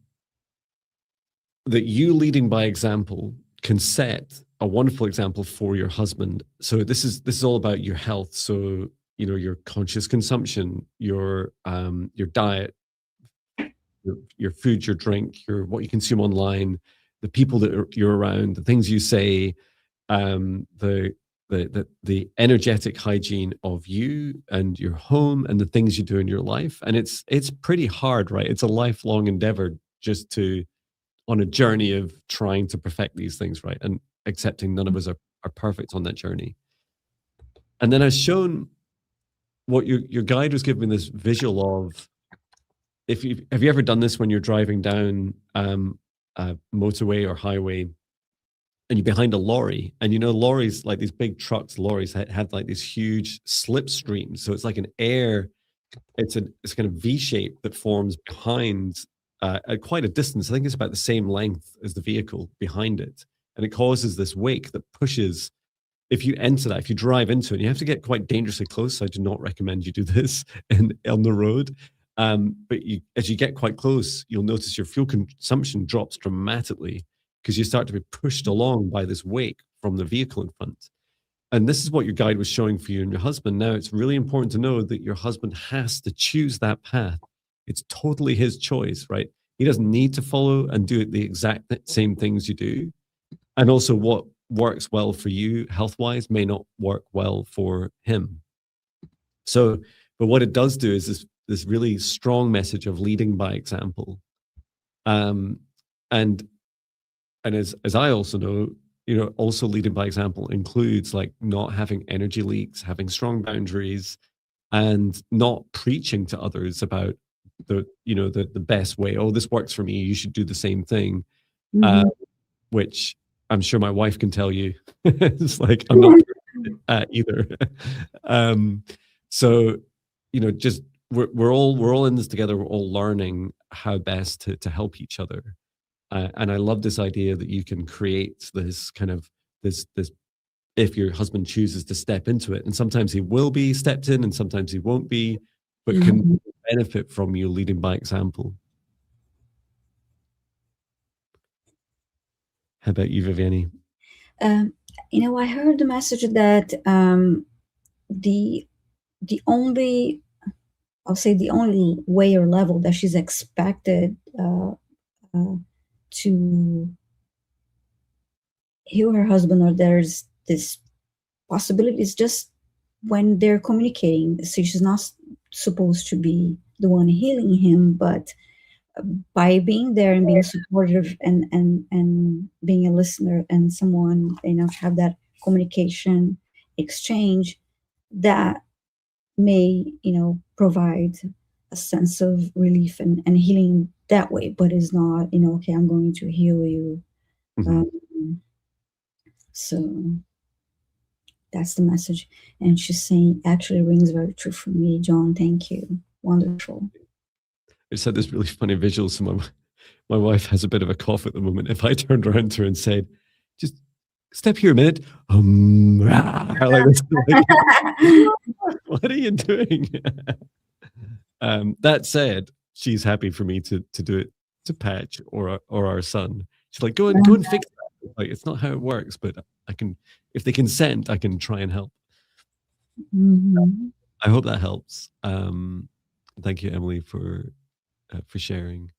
that you leading by example can set a wonderful example for your husband. So this is all about your health. So your conscious consumption, your diet, your food, your drink, what you consume online, the people that you're around, the things you say, the energetic hygiene of you and your home, and the things you do in your life. And it's pretty hard, right? It's a lifelong endeavor just on a journey of trying to perfect these things, right? And accepting none of us are perfect on that journey. And then as shown, what your guide was giving me this visual of, have you ever done this when you're driving down a motorway or highway and you're behind a lorry, and lorries, like these big trucks, lorries have like these huge slipstreams. So it's like an air, it's kind of V shape that forms behind at quite a distance. I think it's about the same length as the vehicle behind it. And it causes this wake that pushes, if you enter that, if you drive into it, you have to get quite dangerously close. So I do not recommend you do this on the road. But as you get quite close, you'll notice your fuel consumption drops dramatically because you start to be pushed along by this wake from the vehicle in front. And this is what your guide was showing for you and your husband. Now, it's really important to know that your husband has to choose that path. It's totally his choice, right? He doesn't need to follow and do the exact same things you do. And also, what works well for you health-wise may not work well for him. So, but what it does do is this really strong message of leading by example. And as I also know, also leading by example includes like not having energy leaks, having strong boundaries, and not preaching to others about the best way. Oh, this works for me, you should do the same thing. Which I'm sure my wife can tell you. It's like, I'm not either. So just we're all in this together. We're all learning how best to help each other. And I love this idea that you can create this kind of this if your husband chooses to step into it, and sometimes he will be stepped in and sometimes he won't be, but can benefit from you leading by example. How about you, Viviane? I heard the message that the the only, I'll say the only way or level that she's expected to heal her husband, or there's this possibility, is just when they're communicating. So she's not supposed to be the one healing him, but by being there and being supportive and being a listener and someone, have that communication exchange, that may, provide a sense of relief and healing that way, but it's not, okay, I'm going to heal you. So that's the message. And she's saying, actually rings very true for me, Jon. Thank you. Wonderful. I just had this really funny visual. So my wife has a bit of a cough at the moment. If I turned around to her and said, just step here a minute. Like this, what are you doing? That said, she's happy for me to do it to Patch or our son. She's like, go and fix that. Like, it's not how it works, but I can, if they consent, I can try and help. I hope that helps. Thank you, Emily, for sharing.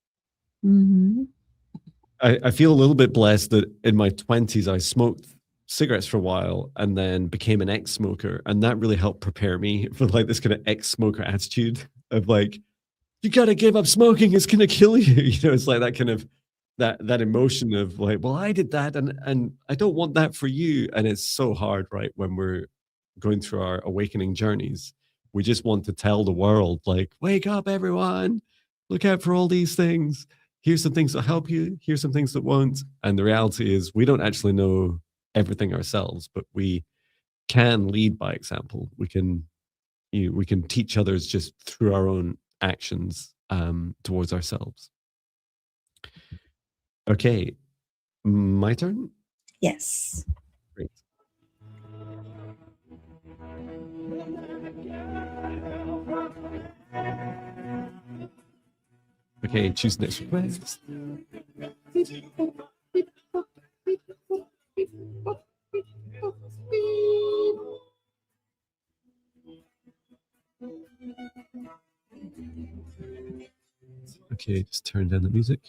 I feel a little bit blessed that in my 20s I smoked cigarettes for a while and then became an ex-smoker, and that really helped prepare me for like this kind of ex-smoker attitude of like, you got to give up smoking, it's going to kill you. It's like that kind of that emotion of like, well, I did that and I don't want that for you. And it's so hard, right, when we're going through our awakening journeys. We just want to tell the world, like, wake up, everyone, look out for all these things. Here's some things that help you. Here's some things that won't. And the reality is we don't actually know everything ourselves, but we can lead by example. We can teach others just through our own actions towards ourselves. Okay, my turn? Yes. Great. Okay, choose next request. Okay, just turn down the music.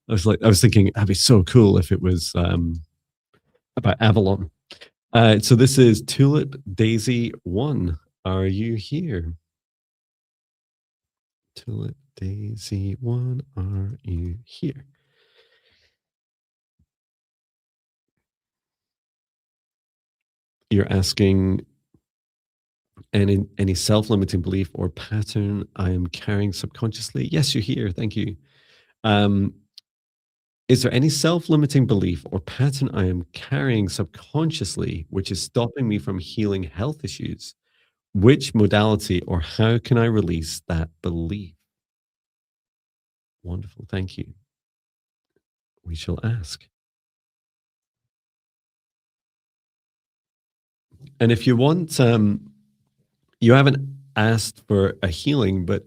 I was thinking that'd be so cool if it was about Avalon. So this is Tulip Daisy 1. Are you here? Tulip Daisy 1, are you here? You're asking any self-limiting belief or pattern I am carrying subconsciously. Yes, you're here. Thank you. Is there any self-limiting belief or pattern I am carrying subconsciously which is stopping me from healing health issues? Which modality or how can I release that belief? Wonderful. Thank you. We shall ask. And if you want, you haven't asked for a healing, but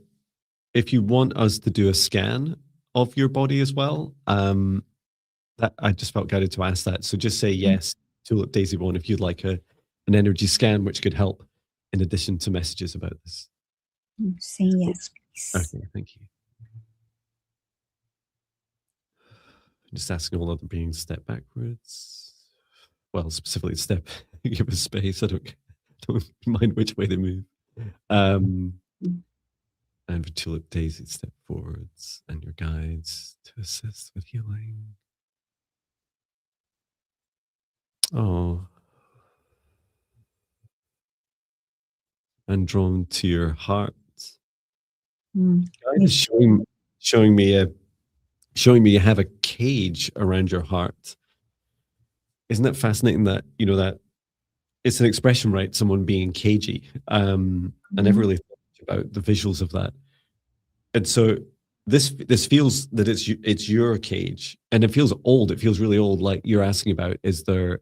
if you want us to do a scan of your body as well, that I just felt guided to ask that. So just say yes, Tulip Daisy 1, if you'd like an energy scan, which could help in addition to messages about this. Say yes, please. Okay, thank you. I'm just asking all other beings step backwards. Well, specifically step, give us space. I don't mind which way they move. And for Tulip Daisy, step forwards and your guides to assist with healing. Oh. And drawn to your heart. Guide is showing me you have a cage around your heart. Isn't that fascinating that, that it's an expression, right? Someone being cagey. I never really thought about the visuals of that. And so this feels that it's your cage, and it feels old. It feels really old. Like you're asking about, is there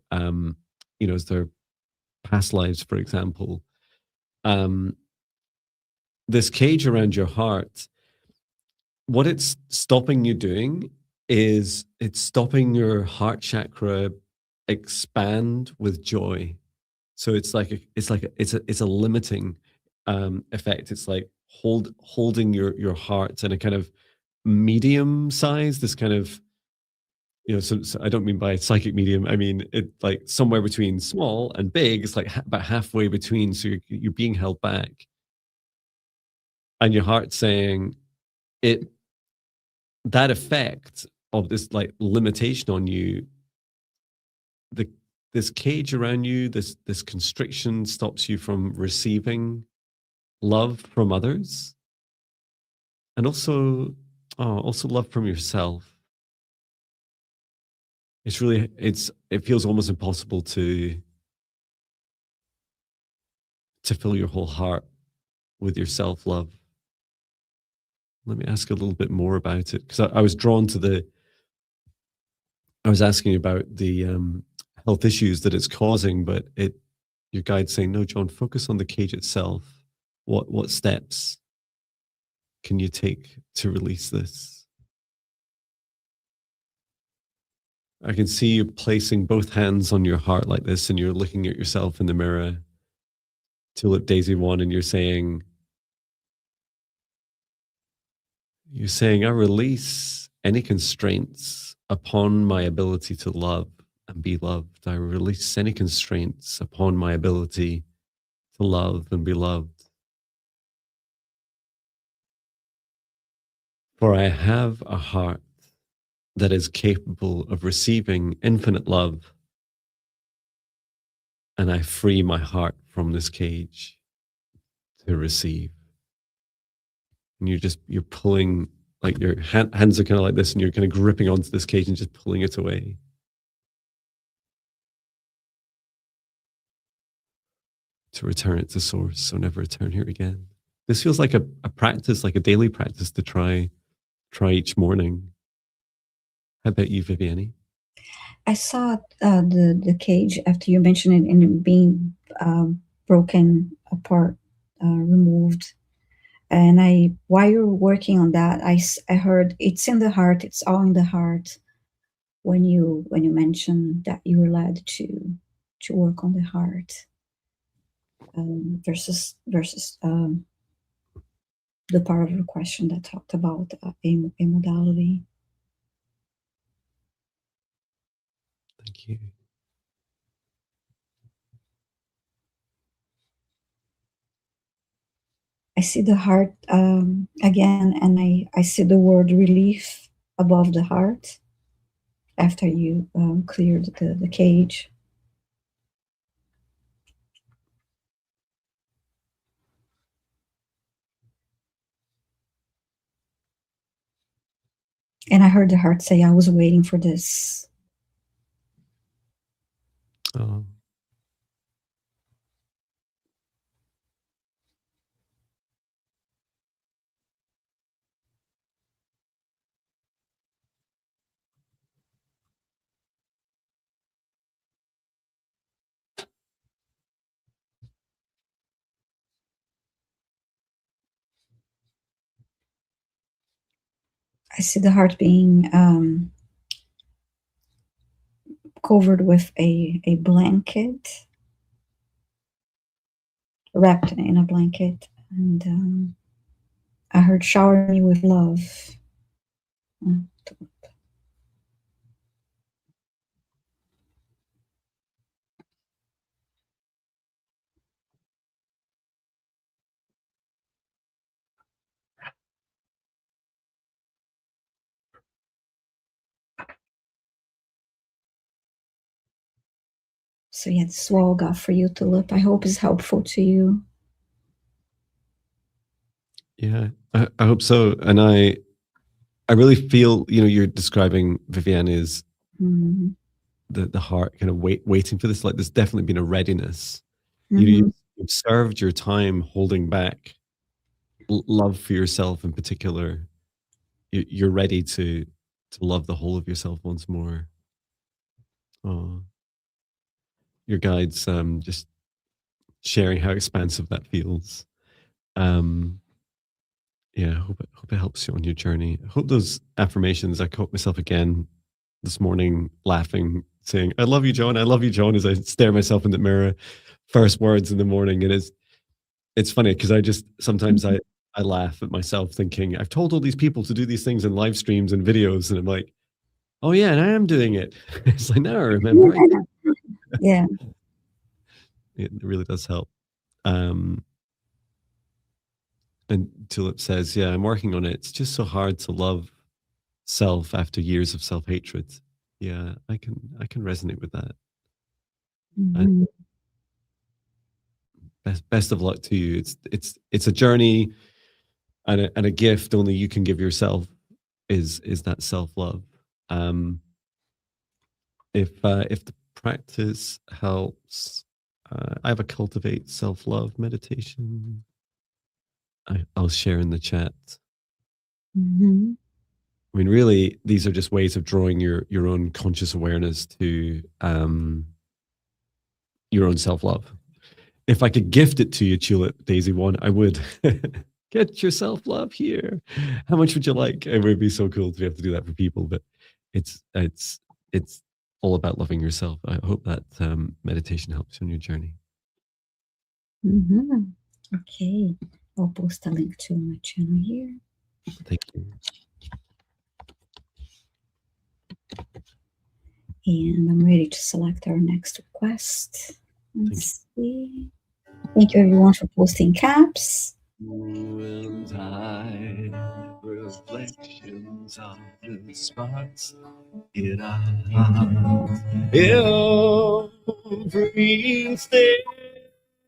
past lives, for example? This cage around your heart, what it's stopping you doing is it's stopping your heart chakra expand with joy. So it's a limiting. effect. It's like holding your heart in a kind of medium size, this kind of, so I don't mean by psychic medium, I mean it like somewhere between small and big. It's like about halfway between, so you're being held back, and your heart saying it, that effect of this like limitation on you, the this cage around you, this constriction stops you from receiving love from others, and also love from yourself. It feels almost impossible to fill your whole heart with your self love. Let me ask a little bit more about it, because I was drawn to I was asking about the health issues that it's causing, but your guide's saying, no, Jon, focus on the cage itself. What steps can you take to release this? I can see you placing both hands on your heart like this, and you're looking at yourself in the mirror, Tulip Daisy 1, and you're saying, I release any constraints upon my ability to love and be loved. I release any constraints upon my ability to love and be loved. For I have a heart that is capable of receiving infinite love, and I free my heart from this cage to receive. And you're pulling, like your hands are kind of like this, and you're kind of gripping onto this cage and just pulling it away. To return it to source, so never return here again. This feels like a practice, like a daily practice to try each morning. How about you, Viviane? I saw the cage after you mentioned it, and it being broken apart, removed. And while you're working on that, I heard it's in the heart. It's all in the heart. When you mentioned that you were led to work on the heart, versus the part of the question that talked about a modality. Thank you. I see the heart again, and I see the word relief above the heart after you cleared the cage. And I heard the heart say, I was waiting for this. Oh. I see the heart being covered with a blanket, wrapped in a blanket, and I heard shower me with love. So yeah, this is what I got for you, Tulip. I hope it's helpful to you. Yeah, I hope so. And I really feel, you're describing Viviane as the heart kind of waiting for this. Like there's definitely been a readiness. You've served your time holding back love for yourself in particular. You're ready to love the whole of yourself once more. Oh, your guides just sharing how expansive that feels. Yeah, I hope it helps you on your journey. I hope those affirmations. I caught myself again this morning laughing, saying, "I love you, Jon. I love you, Jon," as I stare myself in the mirror. First words in the morning, and it's funny because sometimes I laugh at myself thinking I've told all these people to do these things in live streams and videos, and I'm like, oh yeah, and I am doing it. It's like, now I remember. Yeah. It really does help. And Tulip says, yeah, I'm working on it. It's just so hard to love self after years of self-hatred. Yeah, I can resonate with that. Mhm. Best of luck to you. It's a journey and a gift only you can give yourself is that self-love. If the practice helps, I have a cultivate self-love meditation. I'll share in the chat. Mhm. I mean, really, these are just ways of drawing your own conscious awareness to your own self-love. If I could gift it to you, Tulip Daisy One, I would. Get your self-love here. How much would you like? It would be so cool to be able to do that for people, but it's all about loving yourself. I hope that meditation helps you on your journey. Mhm. Okay, I'll post a link to my channel here. Thank you. And I'm ready to select our next request. Let's see. Thank you everyone for posting caps. And I, reflections of the sparks in our hearts, every step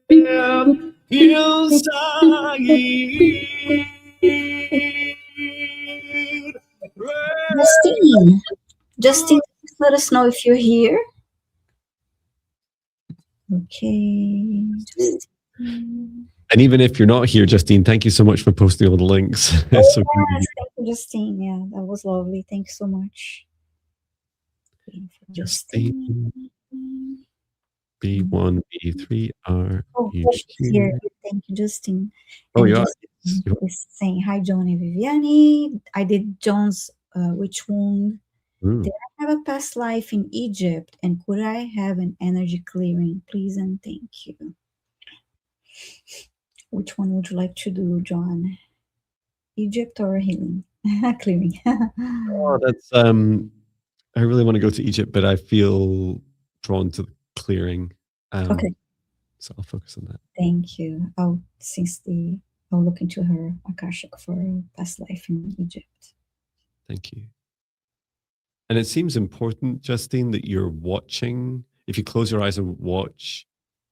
inside. Justine, please let us know if you're here. Okay. And even if you're not here, Justine, thank you so much for posting all the links. So yes, thank you, Justine. Yeah, that was lovely. Thank you so much. Justine. B1, B3 are you here? here? Thank you, Justine. Oh, you are. Is saying hi, Jon and Viviane. I did Jon's witch wound. Did I have a past life in Egypt, and could I have an energy clearing, please and thank you? Which one would you like to do, Jon? Egypt or healing? Clearing. Oh, that's I really want to go to Egypt, but I feel drawn to the clearing. Okay. So I'll focus on that. Thank you. I'll look into her Akashic for past life in Egypt. Thank you. And it seems important, Justine, that you're watching. If you close your eyes and watch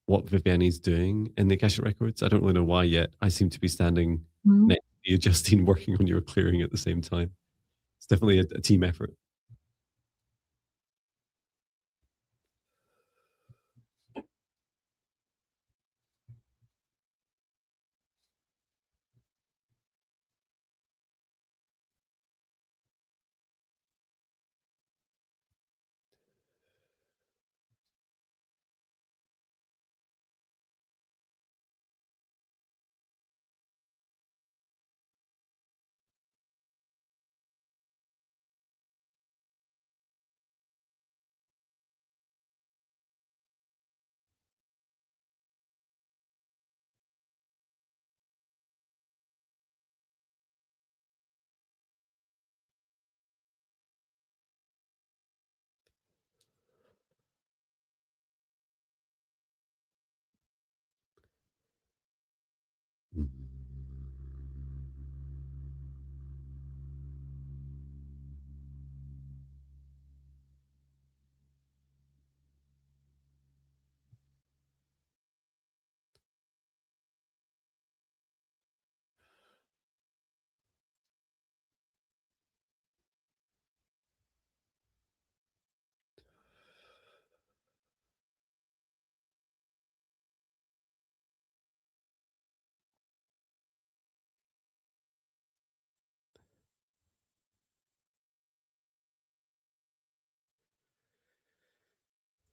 what Viviane's doing in the Akashic Records, I don't really know why yet. I seem to be standing next to you, Justine, working on your clearing at the same time. It's definitely a team effort.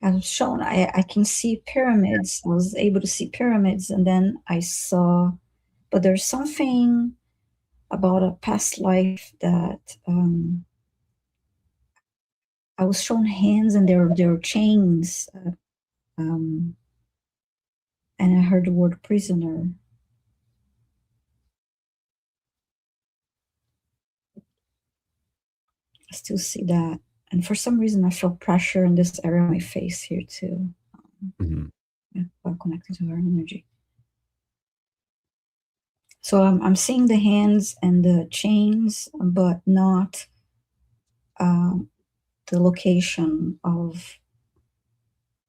I was shown, I can see pyramids. I was able to see pyramids, and then I saw, but there's something about a past life that I was shown hands, and there were chains, and I heard the word prisoner. I still see that. And for some reason, I feel pressure in this area of my face here too. While connecting to her energy. So I'm seeing the hands and the chains, but not the location of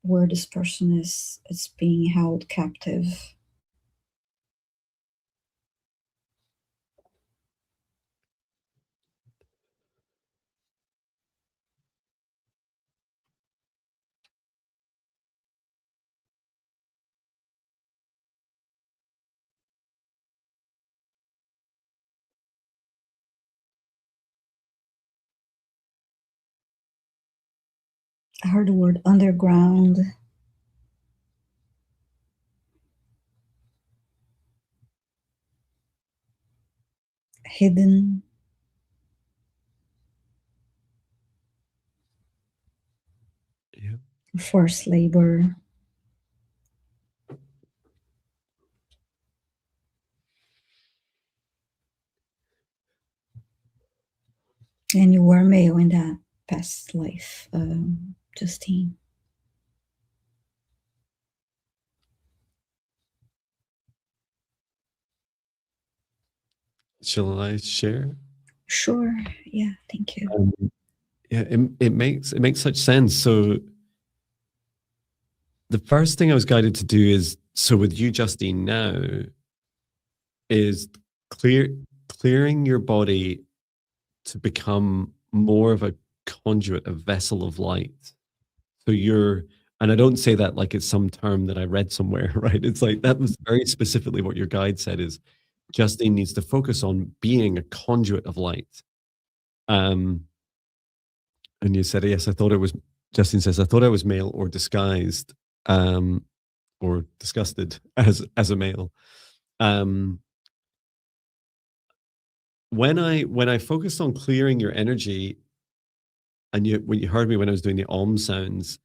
where this person is being held captive. I heard the word underground. Hidden. Yeah. Forced labor. And you were male in that past life, Justine. Shall I share? Sure. Yeah. Thank you. Yeah, it makes such sense. So the first thing I was guided to do is, so with you, Justine, now is clearing your body to become more of a conduit, a vessel of light. So and I don't say that like it's some term that I read somewhere, right? It's like that was very specifically what your guide said is Justine needs to focus on being a conduit of light. And you said, yes, Justine says, I thought I was male or disguised, or disgusted as a male. When I focused on clearing your energy, and when you heard me when I was doing the om sounds,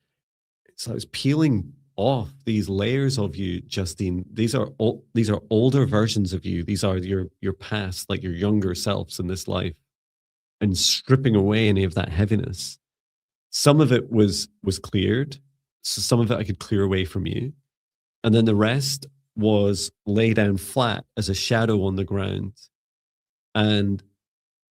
so I was peeling off these layers of you, Justine. These are older versions of you. These are your past, like your younger selves in this life, and stripping away any of that heaviness. Some of it was cleared, so some of it I could clear away from you, and then the rest was lay down flat as a shadow on the ground, and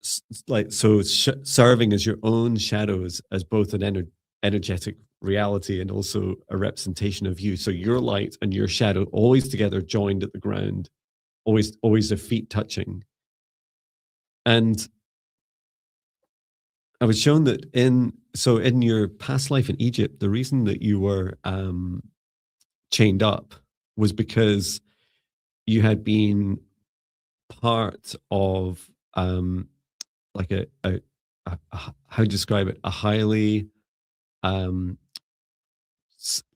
serving as your own shadows as both an energetic reality and also a representation of you. So your light and your shadow always together, joined at the ground, always their feet touching. And I was shown that in your past life in Egypt, the reason that you were chained up was because you had been part of like a how to describe it, a highly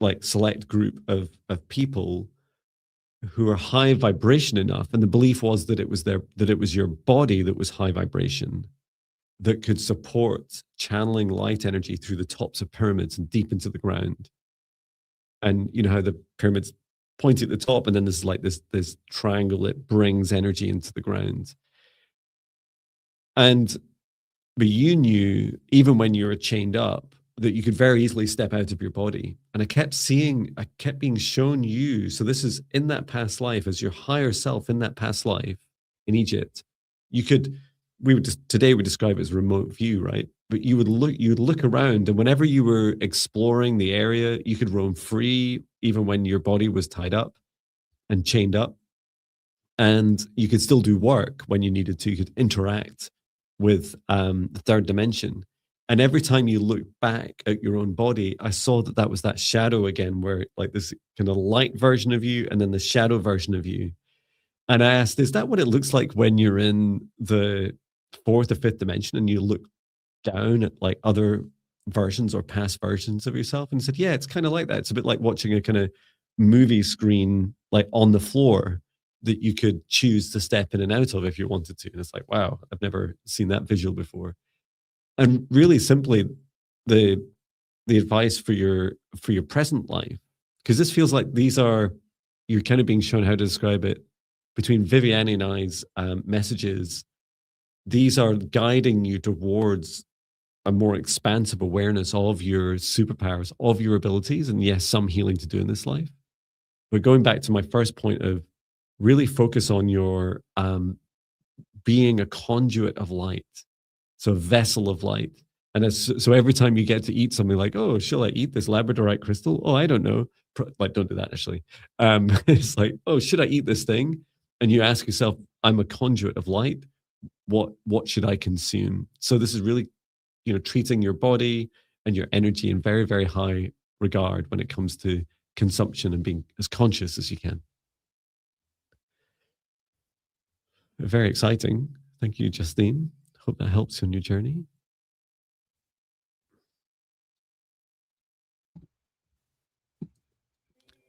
like select group of people who are high vibration enough, and the belief was that it was your body that was high vibration, that could support channeling light energy through the tops of pyramids and deep into the ground. And you know how the pyramids point at the top, and then there's like this triangle that brings energy into the ground. But you knew, even when you were chained up, that you could very easily step out of your body. And I kept being shown you. So this is in that past life, as your higher self in that past life in Egypt. Today we describe it as remote view, right? But you would look around, and whenever you were exploring the area, you could roam free, even when your body was tied up and chained up. And you could still do work when you needed to. You could interact with the third dimension. And every time you look back at your own body, I saw that was that shadow again, where like this kind of light version of you and then the shadow version of you. And I asked, is that what it looks like when you're in the fourth or fifth dimension and you look down at like other versions or past versions of yourself? And he said, yeah, it's kind of like that. It's a bit like watching a kind of movie screen, like on the floor, that you could choose to step in and out of if you wanted to. And it's like, wow, I've never seen that visual before. And really simply, the advice for your present life, because this feels like you're kind of being shown how to describe it between Viviane and I's messages. These are guiding you towards a more expansive awareness of your superpowers, of your abilities, and yes, some healing to do in this life. But going back to my first point of really focus on your being a conduit of light, so a vessel of light. And so every time you get to eat something like, oh, shall I eat this labradorite crystal? Oh, I don't know. Like, don't do that actually. It's like, oh, should I eat this thing? And you ask yourself, I'm a conduit of light. What should I consume? So this is really, treating your body and your energy in very, very high regard when it comes to consumption and being as conscious as you can. Very exciting. Thank you, Justine. Hope that helps you on your journey.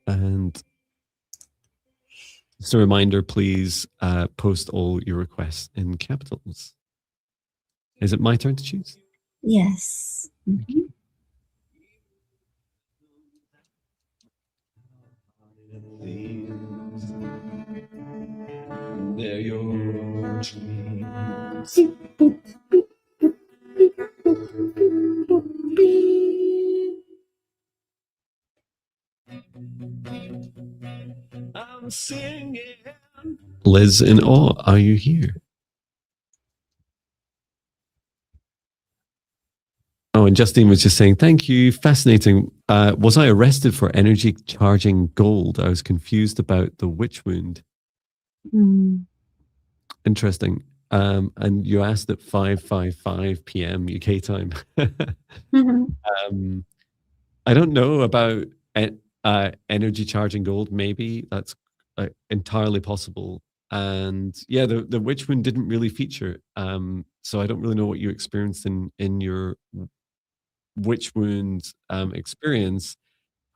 And just a reminder, please post all your requests in capitals. Is it my turn to choose? Yes. Mm-hmm. They're your dreams. I'm singing. Liz in awe, are you here? Oh, and Justine was just saying, thank you. Fascinating. Was I arrested for energy charging gold? I was confused about the witch wound. Mm. Interesting. And you asked at 5:55 p.m. UK time. Mm-hmm. I don't know about energy charging gold. Maybe that's entirely possible. And yeah, the witch wound didn't really feature. So I don't really know what you experienced in your witch wound experience.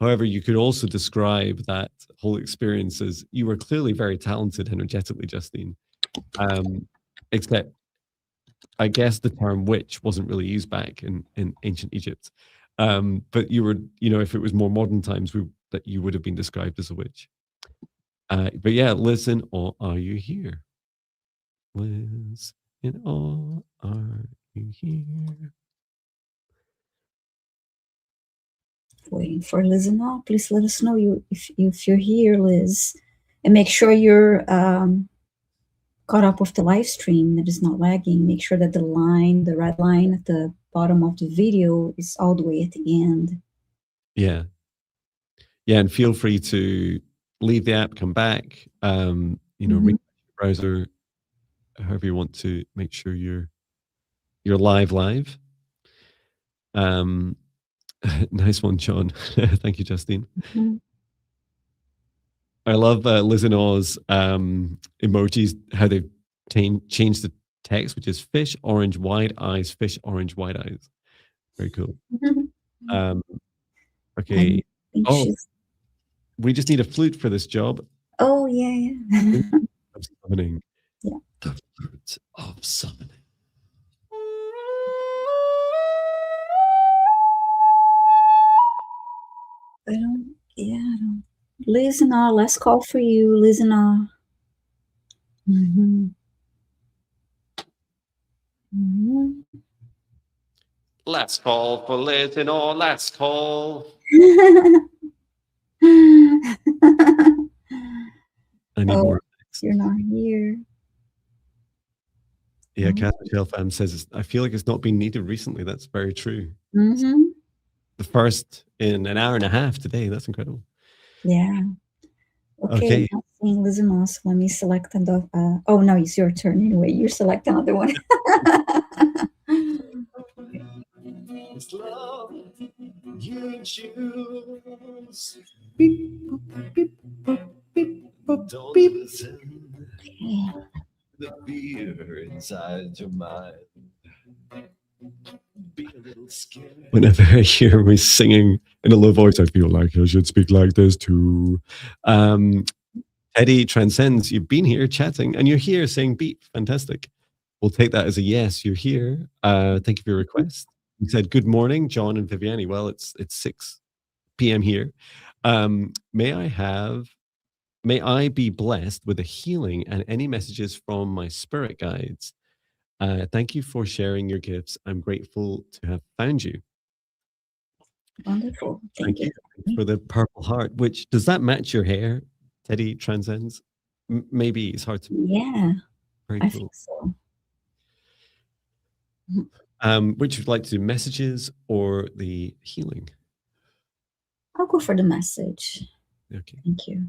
However, you could also describe that whole experience as you were clearly very talented energetically, Justine. Except I guess the term witch wasn't really used back in ancient Egypt. But you were, if it was more modern times, that you would have been described as a witch. But yeah, Liz in awe, are you here? Liz in awe, are you here? Waiting for Liz and all. Please let us know if you're here, Liz, and make sure you're caught up with the live stream, that is not lagging. Make sure that the red line at the bottom of the video is all the way at the end. Yeah. Yeah, and feel free to leave the app, come back, read your browser, however you want to make sure you're live. Nice one, Jon. Thank you, Justine. Mm-hmm. I love Liz and Oz emojis, how they've changed the text, which is fish, orange, wide eyes, fish, orange, wide eyes. Very cool. Mm-hmm. Okay. We just need a flute for this job. Oh, yeah. Of summoning. Yeah. The flute of summoning. I don't. Listener, let's call for you, listener. Mm-hmm. Mm-hmm. Let's call for listener. Let's call. I need more. You're not here. Yeah, Catherine Shelfam says, I feel like it's not been needed recently. That's very true. Mm-hmm. The first in an hour and a half today. That's incredible. Yeah. Okay. Listener, so let me select another. Oh, no, it's your turn anyway. You select another one. It's love you choose. Don't listen to the fear inside your mind. Be a little scared. Whenever I hear me singing in a low voice, I feel like I should speak like this too. Teddy Transcends, you've been here chatting and you're here saying beep. Fantastic. We'll take that as a yes, you're here. Thank you for your request. You said good morning, Jon and Viviane. Well, it's 6 p.m. here. May I be blessed with a healing and any messages from my spirit guides. Thank you for sharing your gifts. I'm grateful to have found you. Wonderful. Thank Thank you. you for the purple heart. Which does that match your hair, Teddy Transcends? Maybe it's hard to. Yeah, Very I cool. think so. Which would you like to do, messages or the healing? I'll go for the message. Okay. Thank you.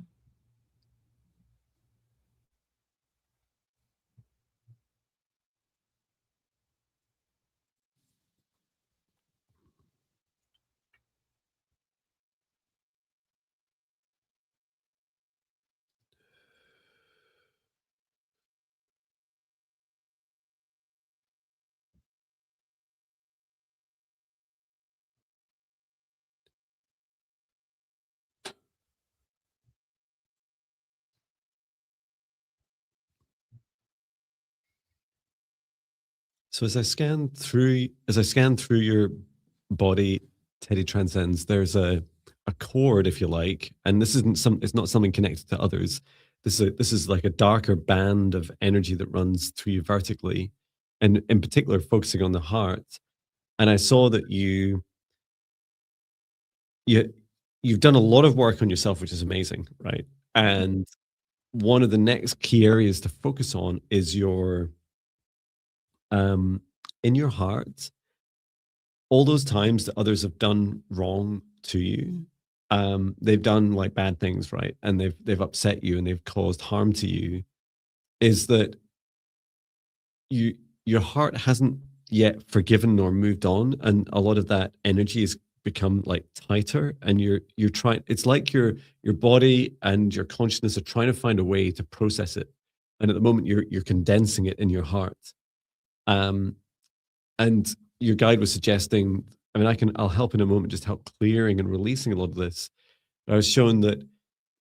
So as I scan through your body, Teddy Transcends, there's a cord, if you like, and it's not something connected to others. This is like a darker band of energy that runs through you vertically, and in particular focusing on the heart. And I saw that you you've done a lot of work on yourself, which is amazing, right? And one of the next key areas to focus on is your in your heart, all those times that others have done wrong to you. They've done like bad things, right? And they've upset you and they've caused harm to you. Is that you your heart hasn't yet forgiven or moved on, and a lot of that energy has become like tighter, and you're trying. It's like your body and your consciousness are trying to find a way to process it, and at the moment you're condensing it in your heart. Um, and your guide was suggesting. I mean, I'll help in a moment, just help clearing and releasing a lot of this. I was shown that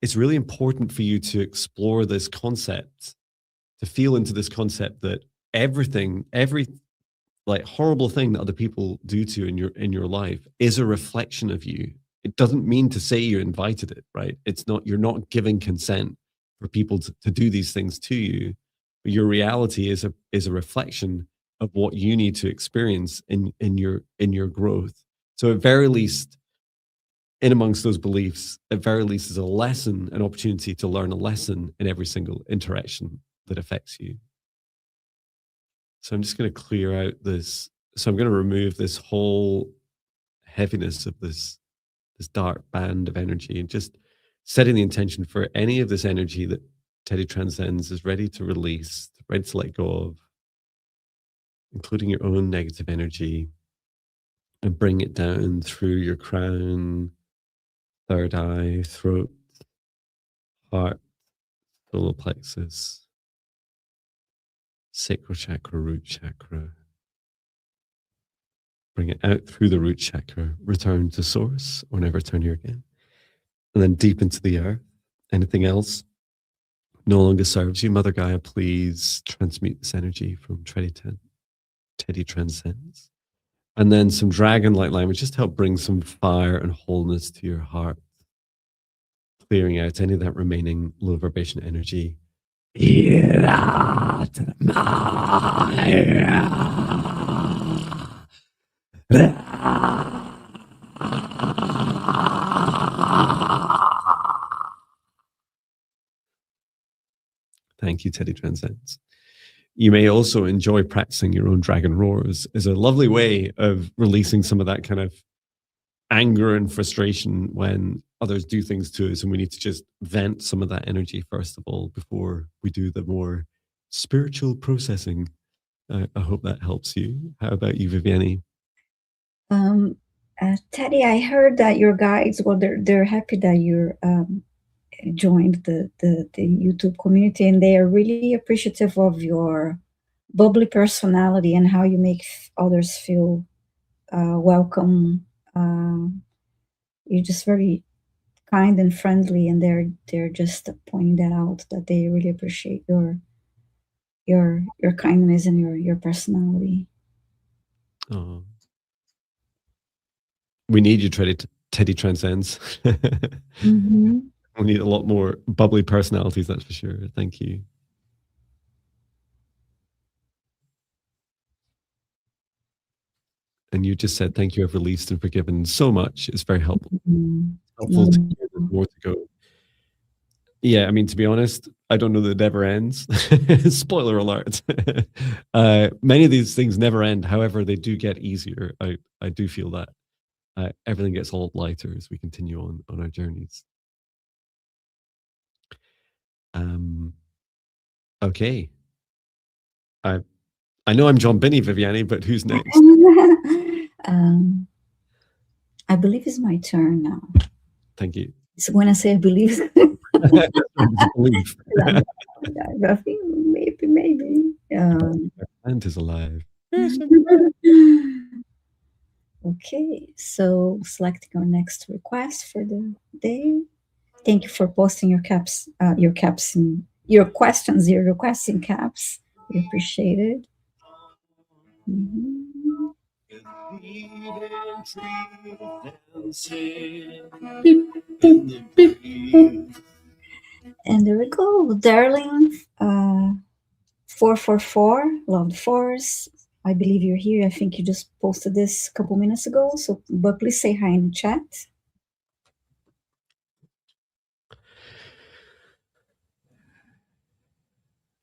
it's really important for you to explore this concept, to feel into this concept that every like horrible thing that other people do to you in your life is a reflection of you. It doesn't mean to say you invited it, right? It's not, you're not giving consent for people to do these things to you. But your reality is a reflection of what you need to experience in your growth. So at very least, in amongst those beliefs, at very least, is a lesson, an opportunity to learn a lesson in every single interaction that affects you. So I'm just going to clear out this. So I'm going to remove this whole heaviness of this dark band of energy, and just setting the intention for any of this energy that Teddy Transcends is ready to release, ready to let go of, including your own negative energy, and bring it down through your crown, third eye, throat, heart, solar plexus, sacral chakra, root chakra. Bring it out through the root chakra, return to source, or never turn here again. And then deep into the earth. Anything else no longer serves you. Mother Gaia, please transmute this energy from Teddy Transcends. And then some dragon light language, just help bring some fire and wholeness to your heart, clearing out any of that remaining low vibration energy. Thank you, Teddy Transcends. You may also enjoy practicing your own dragon roars as a lovely way of releasing some of that kind of anger and frustration when others do things to us, and we need to just vent some of that energy first of all before we do the more spiritual processing. I hope that helps you. How about you, Viviane? Teddy, I heard that your guides, well, they're happy that you're joined the YouTube community, and they are really appreciative of your bubbly personality and how you make others feel welcome. You're just very kind and friendly, and they're just pointing that out, that they really appreciate your kindness and your personality. Oh, we need you, Teddy Transcends. Mm-hmm. We need a lot more bubbly personalities, that's for sure. Thank you. And you just said, thank you, I've released and forgiven so much. It's very helpful. Helpful to hear there's more to go. Yeah, I mean, to be honest, I don't know that it ever ends. Spoiler alert. Many of these things never end. However, they do get easier. I do feel that. Everything gets a lot lighter as we continue on our journeys. Okay. I know I'm Jon Binnie, Viviane, but who's next? I believe it's my turn now. Thank you. So when I say I believe, Believe. I think maybe. And is alive. Okay, so selecting our next request for the day. Thank you for posting your requests in caps. We appreciate it. And there we go, darling. 444, loved force. I believe you're here. I think you just posted this a couple minutes ago. So, but please say hi in the chat.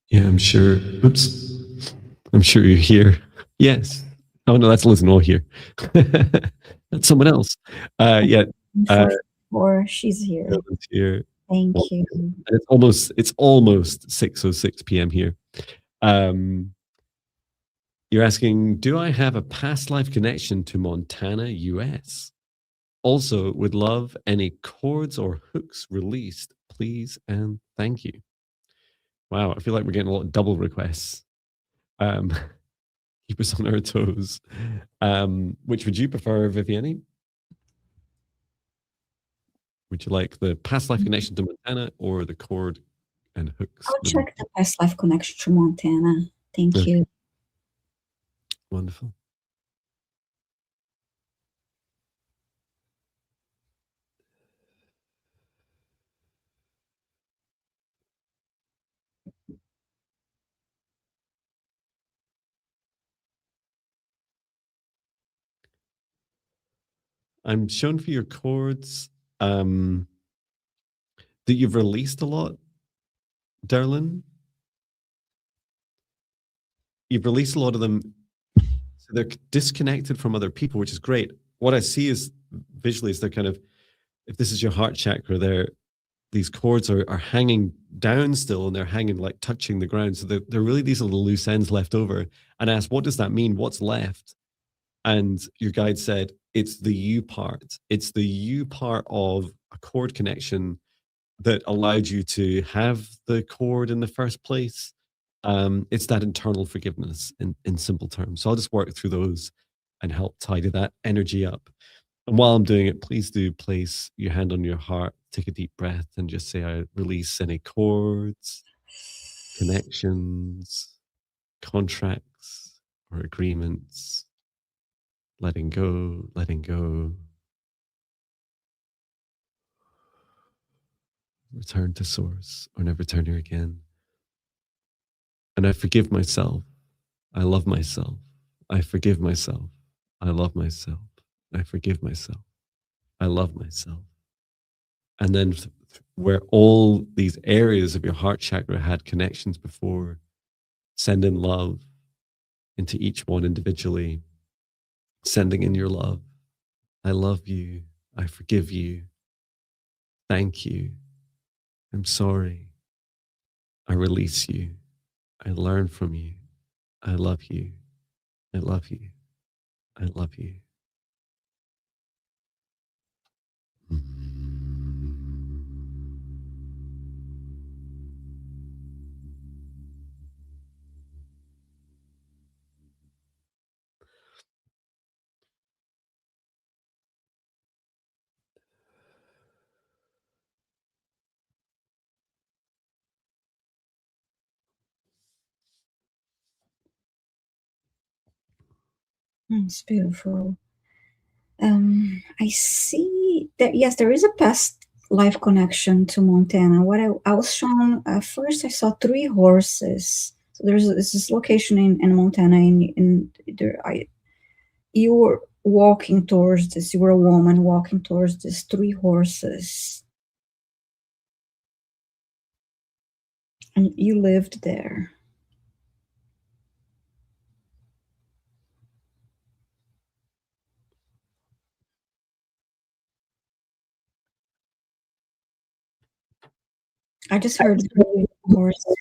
Yeah, I'm sure. Oops. I'm sure you're here. Yes. Oh no, that's Liz Noel here. That's someone else. Yeah. Or she's here. Here. Thank you. It's almost 6:06 p.m. here. You're asking, do I have a past life connection to Montana, US? Also, would love any cords or hooks released, please and thank you. Wow, I feel like we're getting a lot of double requests. Keep us on our toes. Which would you prefer, Viviane? Would you like the past life connection to Montana or the cord and hooks? I'll check the past life connection to Montana. Thank you. Wonderful. I'm shown for your chords that you've released a lot, Darlin. You've released a lot of them, so they're disconnected from other people, which is great. What I see is visually is they're kind of, if this is your heart chakra, these cords are hanging down still, and they're hanging like touching the ground. So they're really these little loose ends left over. And I asked, what does that mean? What's left? And your guide said, it's the you part. It's the you part of a cord connection that allowed you to have the cord in the first place. It's that internal forgiveness in simple terms. So I'll just work through those and help tidy that energy up. And while I'm doing it, please do place your hand on your heart, take a deep breath, and just say, I release any cords, connections, contracts, or agreements. Letting go, letting go. Return to source or never return here again. And I forgive myself. I love myself. I forgive myself. I love myself. I forgive myself. I love myself. And then where all these areas of your heart chakra had connections before, send in love into each one individually, sending in your love. I love you. I forgive you. Thank you. I'm sorry. I release you. I learn from you. I love you. I love you. I love you. It's beautiful. I see that, yes, there is a past life connection to Montana. What I was shown first, I saw 3 horses. So there's this location in Montana, in there. you were walking towards this, you were a woman walking towards these three horses, and you lived there. I just heard the horses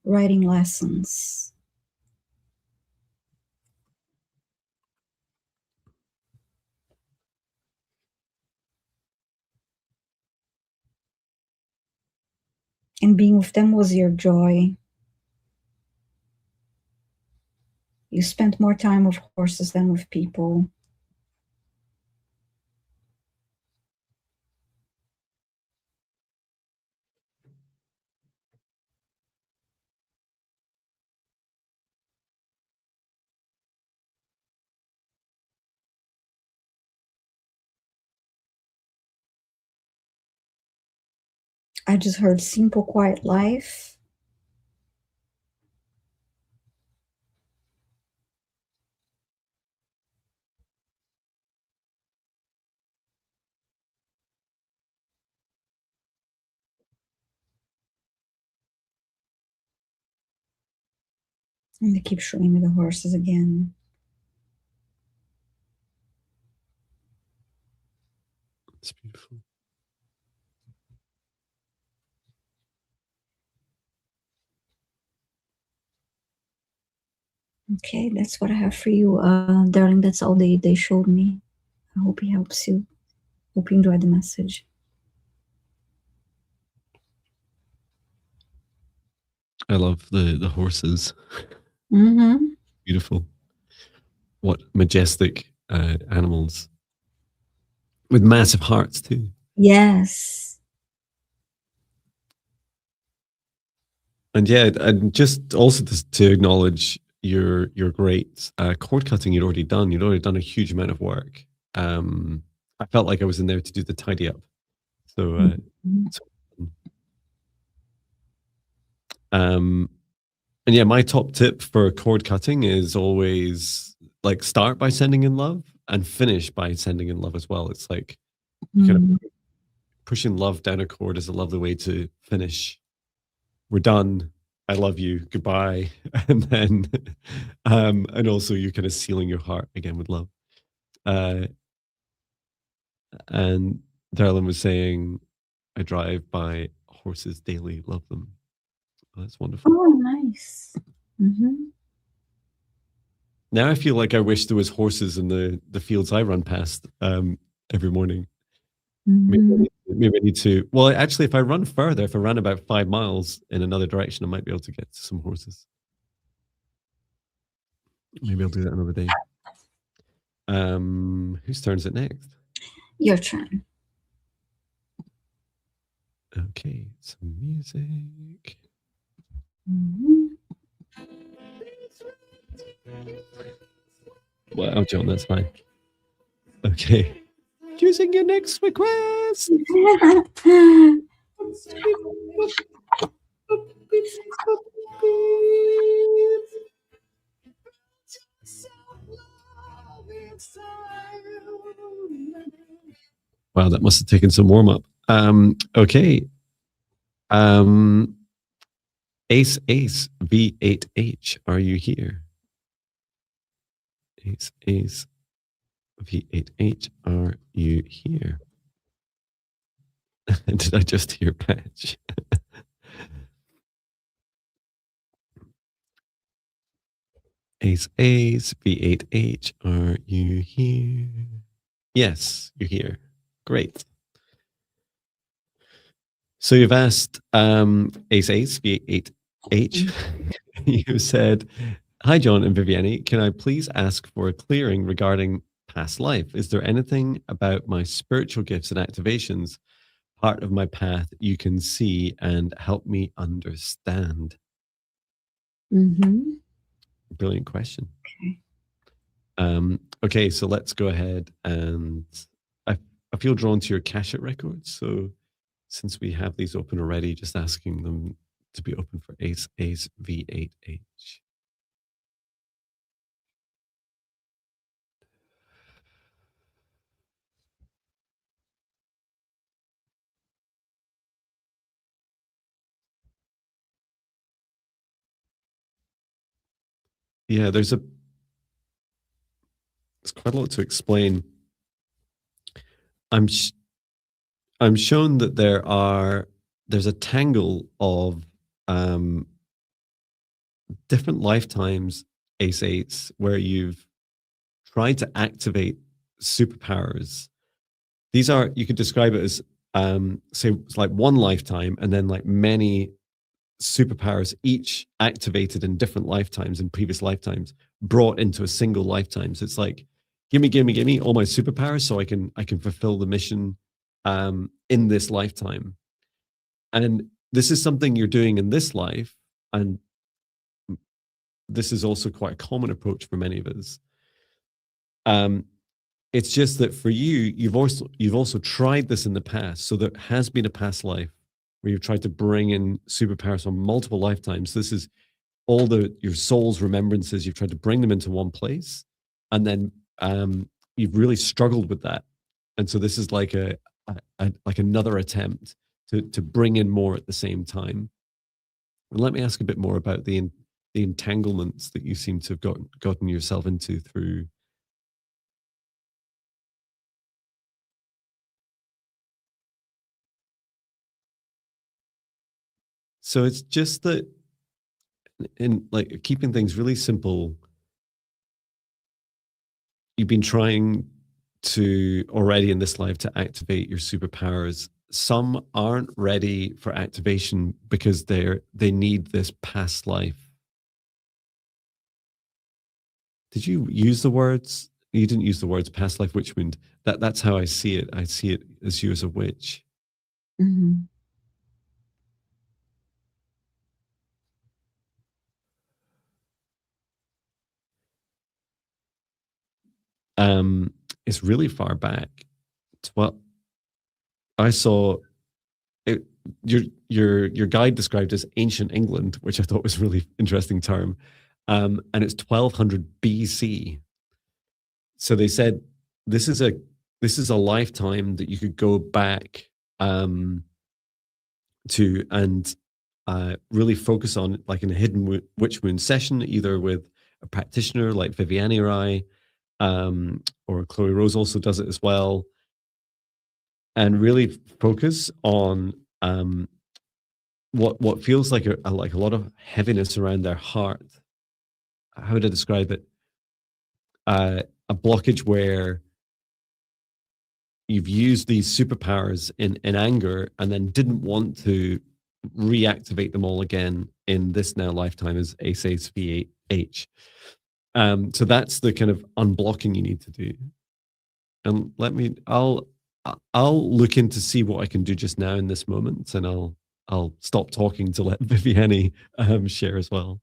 riding lessons. And being with them was your joy. You spent more time with horses than with people. I just heard simple, quiet life. And they keep showing me the horses again. It's beautiful. Okay, that's what I have for you, darling. That's all they showed me. I hope it helps you. Hope you enjoyed the message. I love the horses. Mm-hmm. Beautiful. What majestic animals with massive hearts too. Yes. And yeah, and just also to acknowledge your great cord cutting you'd already done. You'd already done a huge amount of work. I felt like I was in there to do the tidy up. So, Mm-hmm. and yeah, my top tip for cord cutting is always like start by sending in love and finish by sending in love as well. It's like kind of pushing love down a cord is a lovely way to finish. We're done. I love you. Goodbye. And then, and also you're kind of sealing your heart again with love. And Darlene was saying, I drive by horses daily, love them. Oh, that's wonderful. Oh, nice. Mm-hmm. Now I feel like I wish there was horses in the fields I run past every morning. Mm-hmm. Maybe I need to. Well, actually, if I run further, if I run about 5 miles in another direction, I might be able to get to some horses. Maybe I'll do that another day. Whose turn is it next? Your turn. Okay, some music. Mm-hmm. Wow, John, that's fine. Okay. Choosing your next request. Wow, that must have taken some warm up. Okay. Ace V8H, are you here? Ace V8H, are you here? Did I just hear patch? Ace V8H, are you here? Yes, you're here. Great. So you've asked Ace V8H. You said, hi, Jon and Viviane. Can I please ask for a clearing regarding past life? Is there anything about my spiritual gifts and activations, part of my path, you can see and help me understand? Mm-hmm. Brilliant question. Okay. Okay, so let's go ahead and I feel drawn to your Akashic records. So since we have these open already, just asking them to be open for Ace V8H. Yeah, there's quite a lot to explain. I'm shown that there's a tangle of um, different lifetimes Ace Eights where you've tried to activate superpowers. These are, you could describe it as say it's like one lifetime and then like many superpowers, each activated in different lifetimes, in previous lifetimes, brought into a single lifetime. So it's like, give me all my superpowers so I can fulfill the mission in this lifetime. And this is something you're doing in this life, and this is also quite a common approach for many of us. It's just that for you, you've also tried this in the past. So there has been a past life where you've tried to bring in superpowers from multiple lifetimes. This is all your soul's remembrances. You've tried to bring them into one place, and then you've really struggled with that. And so this is like like another attempt to bring in more at the same time. And let me ask a bit more about the entanglements that you seem to have gotten yourself into through. So it's just that in like keeping things really simple, you've been trying to already in this life to activate your superpowers. Some aren't ready for activation because they need this past life. Did you use the words? You didn't use the words past life witch wound. That's how I see it. I see it as you as a witch. Mm-hmm. It's really far back. Well, I saw it, your guide described as ancient England, which I thought was a really interesting term. And it's 1200 BC. So they said this is a lifetime that you could go back to and really focus on, like in a hidden witch wound session, either with a practitioner like Viviane or I, or Chloe Rose also does it as well, and really focus on what feels like a lot of heaviness around their heart. How would I describe it? A blockage where you've used these superpowers in anger and then didn't want to reactivate them all again in this now lifetime as Ace VH. So that's the kind of unblocking you need to do. And I'll look in to see what I can do just now in this moment, and I'll stop talking to let Viviane share as well.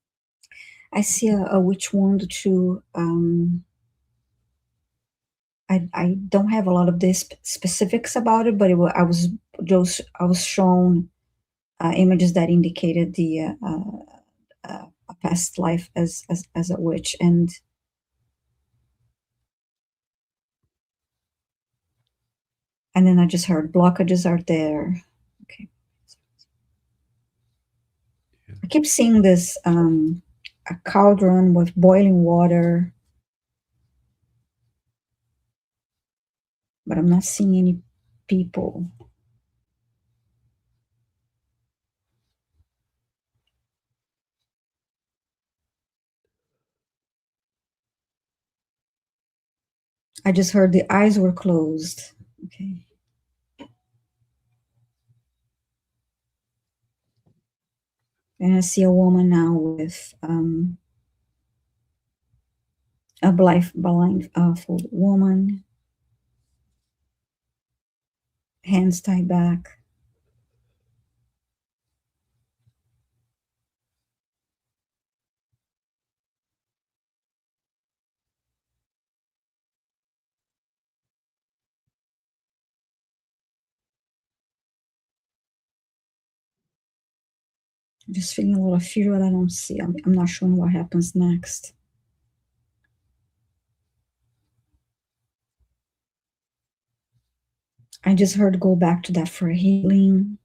I see a witch wound too. I don't have a lot of this specifics about it, but I was shown images that indicated the a past life as a witch, and then I just heard blockages are there. Okay, Yeah. I keep seeing this a cauldron with boiling water, but I'm not seeing any people. I just heard the eyes were closed. Okay. And I see a woman now with a blindfold woman, hands tied back. I'm just feeling a lot of fear that I don't see. I'm not sure what happens next. I just heard go back to that for healing.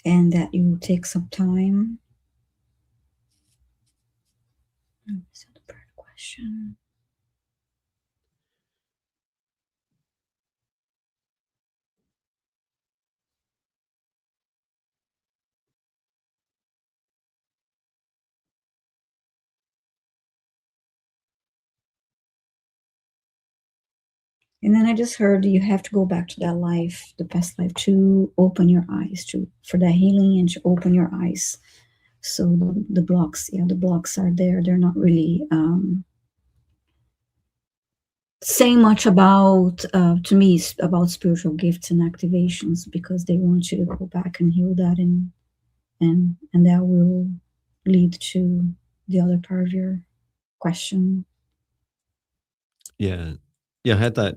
and that you will take some time. Is that the third question? And then I just heard you have to go back to that life, the past life, to open your eyes for that healing and to open your eyes. So the blocks, the blocks are there. They're not really saying much about, to me, about spiritual gifts and activations, because they want you to go back and heal that, and that will lead to the other part of your question. Yeah. I had that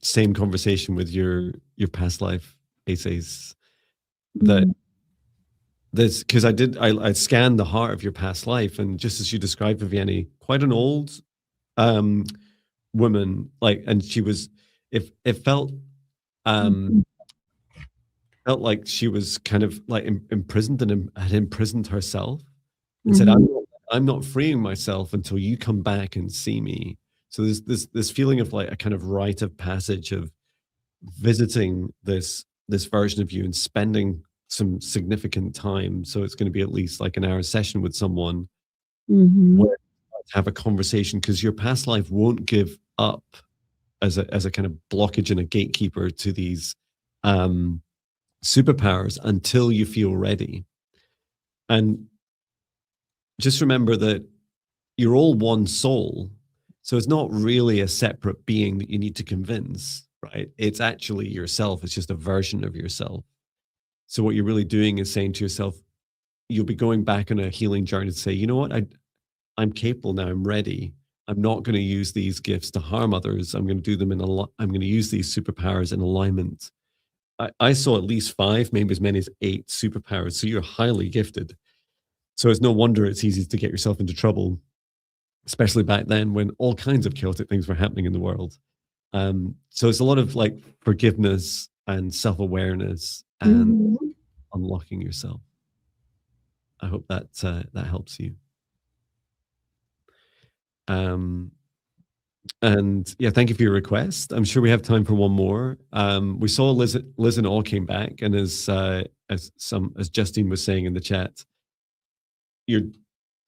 same conversation with your past life essays, that there's, because I scanned the heart of your past life, and just as you described, Viviane, quite an old woman, like, and she was, it felt felt like she was kind of like imprisoned, and had imprisoned herself, and said, I'm not freeing myself until you come back and see me. So there's this feeling of like a kind of rite of passage of visiting this version of you and spending some significant time. So it's going to be at least like an hour session with someone, where to have a conversation, because your past life won't give up as a kind of blockage and a gatekeeper to these superpowers until you feel ready. And just remember that you're all one soul. So it's not really a separate being that you need to convince, right? It's actually yourself. It's just a version of yourself. So what you're really doing is saying to yourself, you'll be going back on a healing journey to say, you know what, I'm capable now. I'm ready. I'm not going to use these gifts to harm others. I'm going to do them I'm going to use these superpowers in alignment. I saw at least 5, maybe as many as 8 superpowers. So you're highly gifted. So it's no wonder it's easy to get yourself into trouble, especially back then when all kinds of chaotic things were happening in the world. So it's a lot of like forgiveness and self-awareness and unlocking yourself. I hope that that helps you. And yeah, thank you for your request. I'm sure we have time for one more. We saw Liz and All came back, and as Justine was saying in the chat,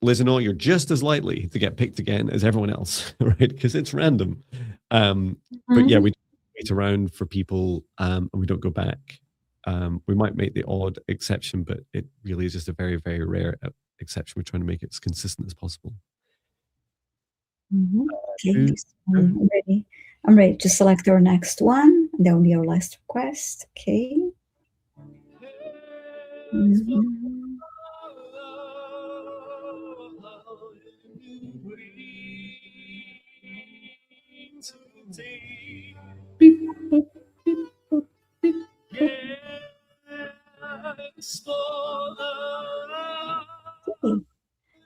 Liz and All, you're just as likely to get picked again as everyone else, right? Because it's random. But yeah, we wait around for people, and we don't go back. We might make the odd exception, but it really is just a very, very rare exception. We're trying to make it as consistent as possible. Okay, I'm ready to select our next one. That will be our last request. Okay.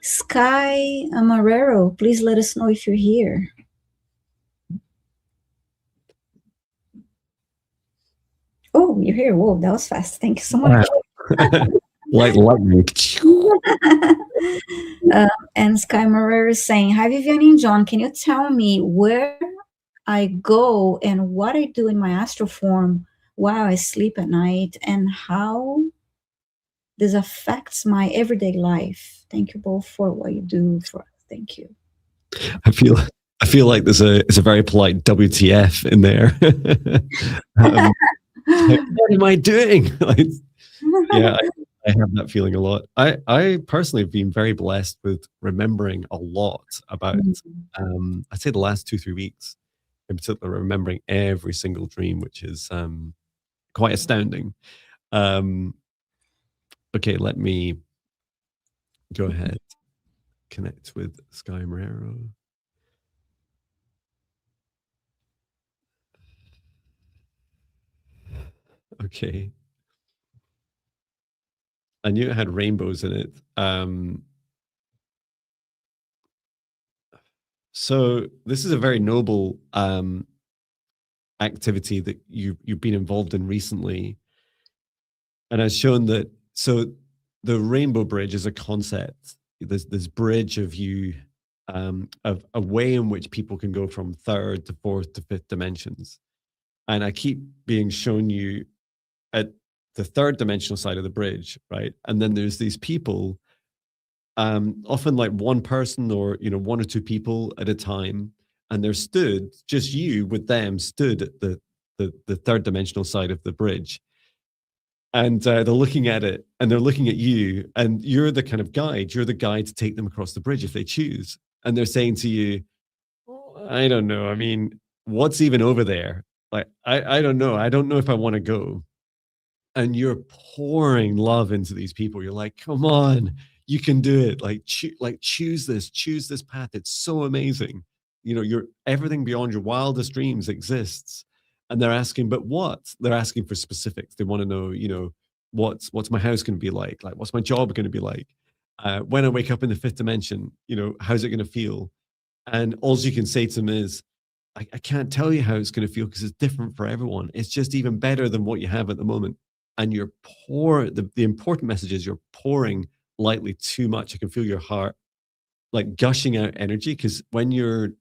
Sky Amarero, please let us know if you're here. Oh, you're here. Whoa, that was fast. Thank you so much. Like lightning. And Sky Amarero is saying, hi, Viviane and Jon. Can you tell me where I go and what I do in my astral form while I sleep at night, and how this affects my everyday life? Thank you both for what you do for us. Thank you. I feel like there's a very polite WTF in there. Like, what am I doing? Like, yeah, I have that feeling a lot. I personally have been very blessed with remembering a lot about, I'd say the last 2-3 weeks, in particular, remembering every single dream, which is quite astounding. Okay, let me go ahead, connect with Sky Marrero. Okay. I knew it had rainbows in it. So this is a very noble activity that you've been involved in recently. And I've shown that, so the rainbow bridge is a concept. There's this bridge of you, of a way in which people can go from third to fourth to fifth dimensions. And I keep being shown you at the third dimensional side of the bridge, right? And then there's these people, often like one person or, one or two people at a time, and they're stood, just you with them stood at the third dimensional side of the bridge. And they're looking at it, and they're looking at you, and you're the kind of guide. You're the guide to take them across the bridge if they choose. And they're saying to you, "Oh, I don't know. I mean, what's even over there? Like, I don't know. I don't know if I want to go." And you're pouring love into these people. You're like, "Come on, you can do it. Like, choose this path. It's so amazing. You're everything beyond your wildest dreams exists." And they're asking, "But what?" They're asking for specifics. They want to know, what's my house going to be like? Like, what's my job going to be like? When I wake up in the fifth dimension, how's it going to feel? And all you can say to them is, I can't tell you how it's going to feel because it's different for everyone. It's just even better than what you have at the moment. And the important message is you're pouring lightly too much. I can feel your heart like gushing out energy, because when you're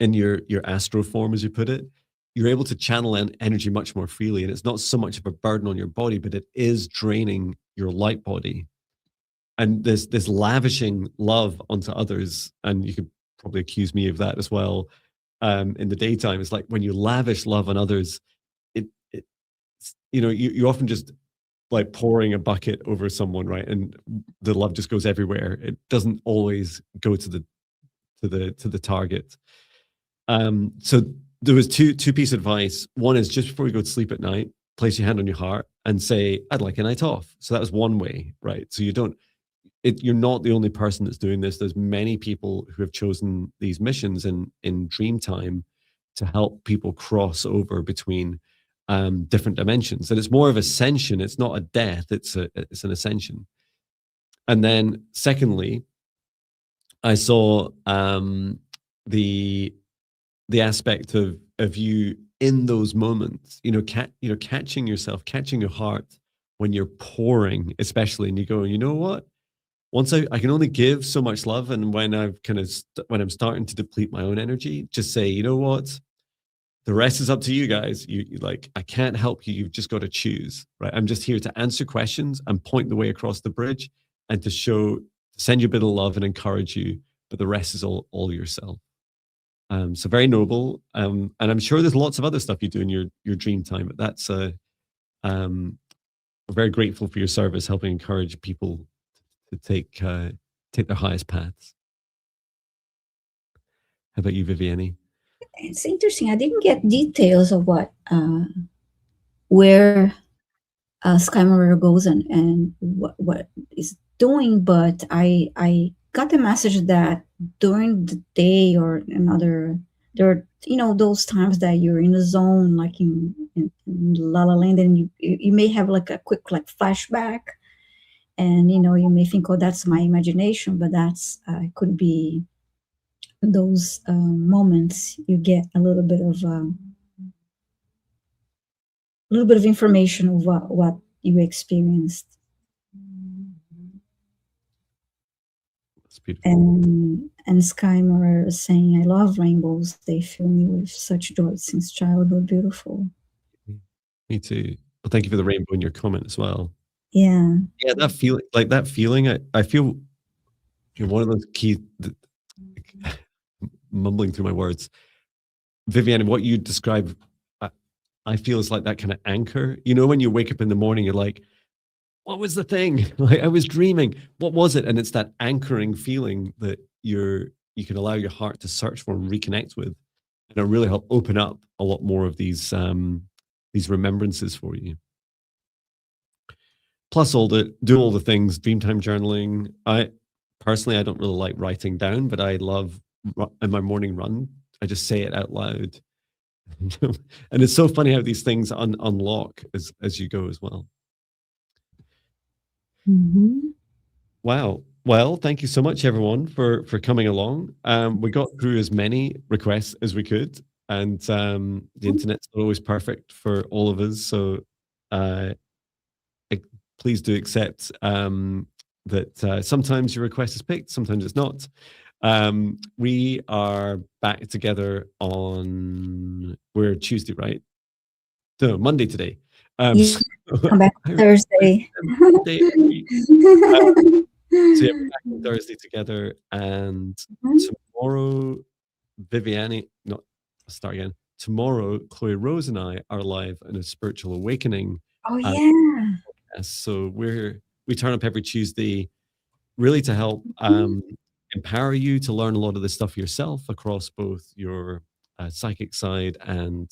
in your astro form, as you put it, you're able to channel energy much more freely. And it's not so much of a burden on your body, but it is draining your light body. And this lavishing love onto others, and you could probably accuse me of that as well, in the daytime. It's like when you lavish love on others, it you often just like pouring a bucket over someone, right? And the love just goes everywhere. It doesn't always go to the target. So there was two piece of advice. One is, just before you go to sleep at night, place your hand on your heart and say, "I'd like a night off." So that was one way, right? So you're not the only person that's doing this. There's many people who have chosen these missions in dream time to help people cross over between different dimensions. And it's more of ascension. It's not a death. It's an ascension. And then secondly, I saw the aspect of you in those moments, catching yourself, catching your heart when you're pouring, especially, and you go, "You know what? Once I can only give so much love, and when when I'm starting to deplete my own energy, just say, you know what? The rest is up to you guys. You like, I can't help you. You've just got to choose, right? I'm just here to answer questions and point the way across the bridge, and to send you a bit of love and encourage you, but the rest is all yourself." So very noble. And I'm sure there's lots of other stuff you do in your dream time, but that's we're very grateful for your service, helping encourage people to take their highest paths. How about you, Viviane? It's interesting. I didn't get details of where Sky Mirror goes and what is doing, but I got the message that during the day or another, there are, those times that you're in the zone, like in La La Land, and you may have like a quick like flashback, and you may think, "Oh, that's my imagination," but that's could be those moments you get a little bit of information of what you experienced. That's beautiful. And Sky Mirror is saying, "I love rainbows. They fill me with such joy since childhood. Beautiful." Me too. Well, thank you for the rainbow in your comment as well. Yeah. Yeah, that feeling, I feel one of those key, mumbling through my words. Viviane, what you describe, I feel is like that kind of anchor. When you wake up in the morning, you're like, "What was the thing? Like, I was dreaming. What was it?" And it's that anchoring feeling that you can allow your heart to search for and reconnect with, and it'll really help open up a lot more of these remembrances for you. Plus, do all the things, Dreamtime journaling. I personally don't really like writing down, but I love in my morning run, I just say it out loud. And it's so funny how these things unlock as you go as well. Mm-hmm. Wow. Well, thank you so much, everyone, for coming along. We got through as many requests as we could, and the internet's not always perfect for all of us. So please do accept that sometimes your request is picked, sometimes it's not. We are back together we're Tuesday, right? No, Monday today. Yeah, come back Thursday. Monday every week. So yeah, we're back on Thursday together, and tomorrow, Viviane, no, I'll start again. Tomorrow, Chloe Rose and I are live in a spiritual awakening. Oh yeah. So we turn up every Tuesday, really to help empower you to learn a lot of this stuff yourself across both your psychic side and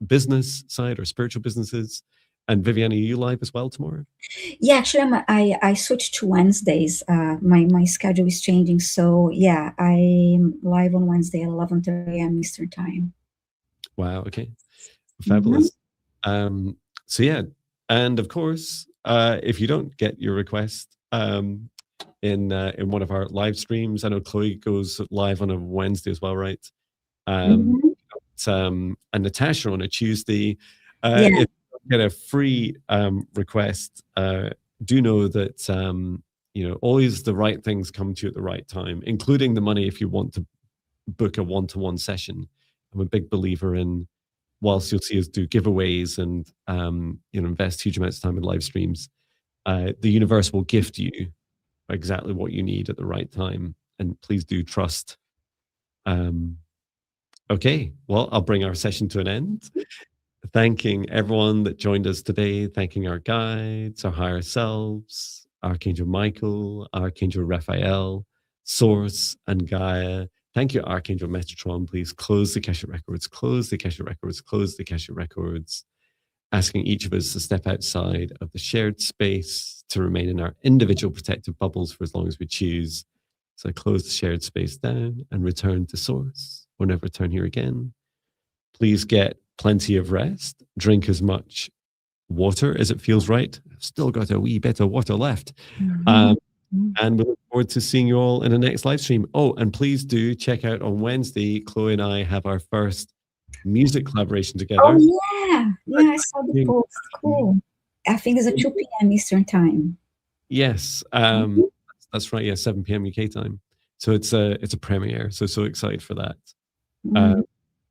business side or spiritual businesses. And Viviane, are you live as well tomorrow? Yeah, actually, I switched to Wednesdays. My schedule is changing, so yeah, I'm live on Wednesday at 11:30 a.m. Eastern time. Wow. Okay. Fabulous. So yeah, and of course, if you don't get your request in one of our live streams, I know Chloe goes live on a Wednesday as well, right? And Natasha on a Tuesday. If you don't get a free request, do know that always the right things come to you at the right time, including the money if you want to book a one-to-one session. I'm a big believer in, whilst you'll see us do giveaways and invest huge amounts of time in live streams, the universe will gift you exactly what you need at the right time. And please do trust. Okay, well, I'll bring our session to an end. Thanking everyone that joined us today, thanking our guides, our higher selves, Archangel Michael, Archangel Raphael, Source, and Gaia. Thank you, Archangel Metatron. Please close the Akashic Records, close the Akashic Records, close the Akashic Records, asking each of us to step outside of the shared space to remain in our individual protective bubbles for as long as we choose. So close the shared space down and return to Source. We'll never return here again. Please get plenty of rest. Drink as much water as it feels right. I've still got a wee bit of water left. And we look forward to seeing you all in the next live stream. Oh, and please do check out on Wednesday, Chloe and I have our first music collaboration together. Oh, yeah. Yeah, I saw the post. Cool. I think it's at 2 p.m. Eastern time. Yes. That's right. Yeah, 7 p.m. UK time. So it's a premiere. So excited for that.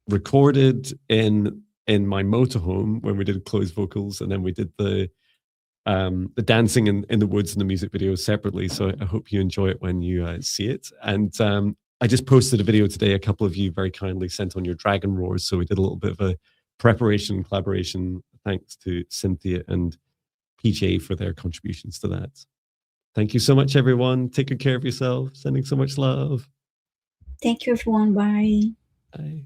Recorded in my motorhome when we did Chloe's vocals, and then we did the dancing in the woods and the music videos separately. So I hope you enjoy it when you see it. And I just posted a video today. A couple of you very kindly sent on your dragon roars. So we did a little bit of a preparation collaboration. Thanks to Cynthia and PJ for their contributions to that. Thank you so much, everyone. Take good care of yourself. Sending so much love. Thank you, everyone. Bye. Bye.